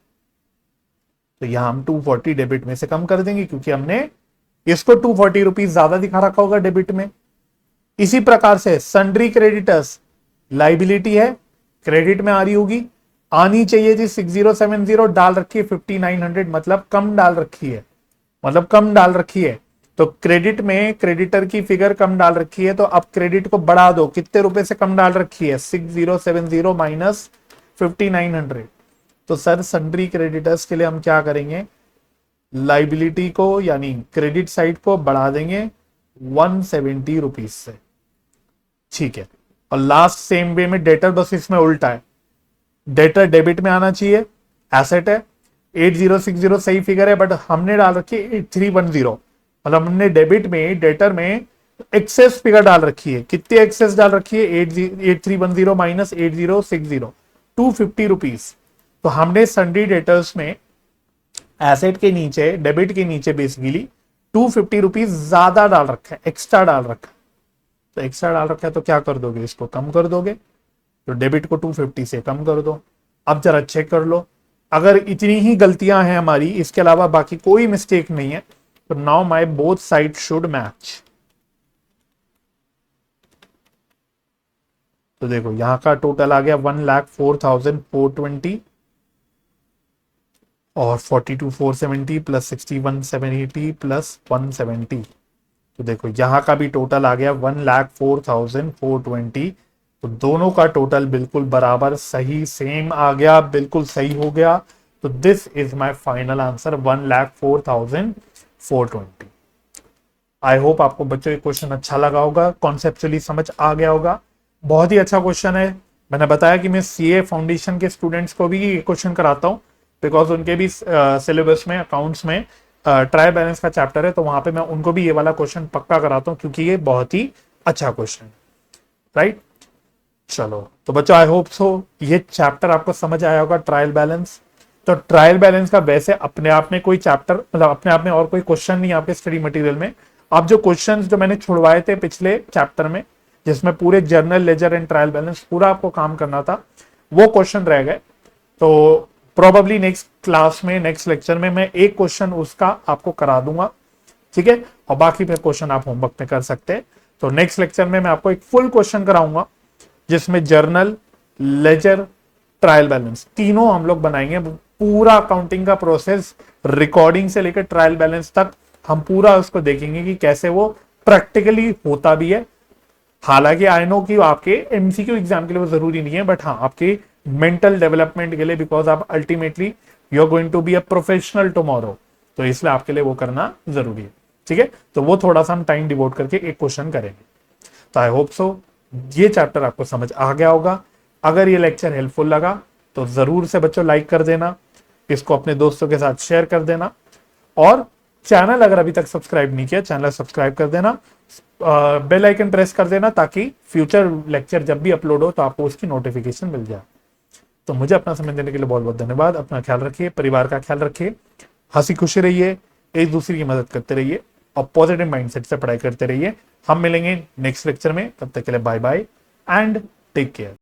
तो यहां हम 240 डेबिट में से कम कर देंगे क्योंकि हमने इसको 240 रुपीज ज्यादा दिखा रखा होगा डेबिट में। इसी प्रकार से सन्ड्री क्रेडिटर्स, लाइबिलिटी है, क्रेडिट में आ रही होगी, आनी चाहिए थी 6070, डाल रखी है 5900, मतलब कम डाल रखी है, मतलब कम डाल रखी है। तो क्रेडिट में क्रेडिटर की फिगर कम डाल रखी है, तो अब क्रेडिट को बढ़ा दो, कितने रुपए से कम डाल रखी है? 6070 माइनस 5900। तो सर सन्ड्री क्रेडिटर्स के लिए हम क्या करेंगे? लाइबिलिटी को यानी क्रेडिट साइड को बढ़ा देंगे 170 रुपीज से, ठीक है। और लास्ट सेम वे में डेटर, बस इसमें उल्टा है, डेटर डेबिट में आना चाहिए, एसेट है। 8060 सही फिगर है, बट हमने डाल रखी है 8310, मतलब हमने डेबिट में डेटर में एक्सेस फिगर डाल रखी है। कितनी एक्सेस डाल रखी है? 8310 माइनस 8060, 250 रुपीज। तो हमने सन्ड्री डेटर्स में एसेट के नीचे, डेबिट के नीचे बेसिकली 250 रुपीज ज्यादा डाल रखा है, एक्स्ट्रा डाल रखा है। तो एक्स्ट्रा डाल रखा है तो क्या कर दोगे? इसको कम कर दोगे, तो डेबिट को 250 से कम कर दो। अब जरा चेक कर लो, अगर इतनी ही गलतियां हैं हमारी, इसके अलावा बाकी कोई मिस्टेक नहीं है, तो now my both side should match. तो देखो यहां का टोटल आ गया 1,04,420 और 42,470 प्लस 61,780 प्लस 170। तो देखो यहां का भी टोटल आ गया 1,04,420। तो दोनों का टोटल बिल्कुल बराबर सही सेम आ गया, बिल्कुल सही हो गया। तो this is my final answer 1,04,420। I hope आपको बच्चों ये क्वेश्चन अच्छा लगा होगा, कॉन्सेप्चुअली समझ आ गया होगा। बहुत ही अच्छा क्वेश्चन है। मैंने बताया कि मैं सीए फाउंडेशन के स्टूडेंट्स को भी ये क्वेश्चन कराता हूँ, बिकॉज उनके भी सिलेबस में अकाउंट्स में ट्रायल बैलेंस का चैप्टर है, तो वहां पे मैं उनको भी ये वाला क्वेश्चन पक्का कराता हूँ क्योंकि ये बहुत ही अच्छा क्वेश्चन है, राइट। चलो तो बच्चों आई होप सो ये चैप्टर आपको समझ आया होगा, ट्रायल बैलेंस। तो ट्रायल बैलेंस का वैसे अपने आप में कोई चैप्टर, मतलब अपने आप में और कोई क्वेश्चन नहीं आपके स्टडी मटेरियल में। अब जो क्वेश्चन जो मैंने छुड़वाए थे पिछले चैप्टर में, जिसमें पूरे journal ledger and trial balance पूरा आपको काम करना था, वो क्वेश्चन रह गए। तो प्रोबेबली नेक्स्ट क्लास में, नेक्स्ट लेक्चर में मैं एक क्वेश्चन उसका आपको करा दूंगा, ठीक है, और बाकी फिर क्वेश्चन आप होमवर्क में कर सकते हैं। तो नेक्स्ट लेक्चर में मैं आपको एक फुल क्वेश्चन कराऊंगा जिसमें जर्नल, लेजर, ट्रायल बैलेंस तीनों हम लोग बनाएंगे। पूरा अकाउंटिंग का प्रोसेस रिकॉर्डिंग से लेकर ट्रायल बैलेंस तक हम पूरा उसको देखेंगे कि कैसे वो प्रैक्टिकली होता भी है। हालांकि आई नो कि आपके एमसीक्यू एग्जाम के लिए वो जरूरी नहीं है, बट हाँ आपके मेंटल डेवलपमेंट के लिए, बिकॉज आप ultimately you are going to be a professional tomorrow, तो इसलिए आपके लिए वो करना जरूरी है। ठीक है, तो वो थोड़ा सा हम टाइम डिवोट करके एक क्वेश्चन करेंगे। तो आई होप सो ये चैप्टर आपको समझ आ गया होगा। अगर ये लेक्चर हेल्पफुल लगा तो जरूर से बच्चों लाइक कर देना, इसको अपने दोस्तों के साथ शेयर कर देना, और चैनल अगर अभी तक सब्सक्राइब नहीं किया चैनल सब्सक्राइब कर देना, बेल आइकन प्रेस कर देना ताकि फ्यूचर लेक्चर जब भी अपलोड हो तो आपको उसकी नोटिफिकेशन मिल जाए। तो मुझे अपना समय देने के लिए बहुत बहुत धन्यवाद। अपना ख्याल रखिए, परिवार का ख्याल रखिए, हंसी खुशी रहिए, एक दूसरे की मदद करते रहिए और पॉजिटिव माइंडसेट से पढ़ाई करते रहिए। हम मिलेंगे नेक्स्ट लेक्चर में, तब तक के लिए bye bye and take care.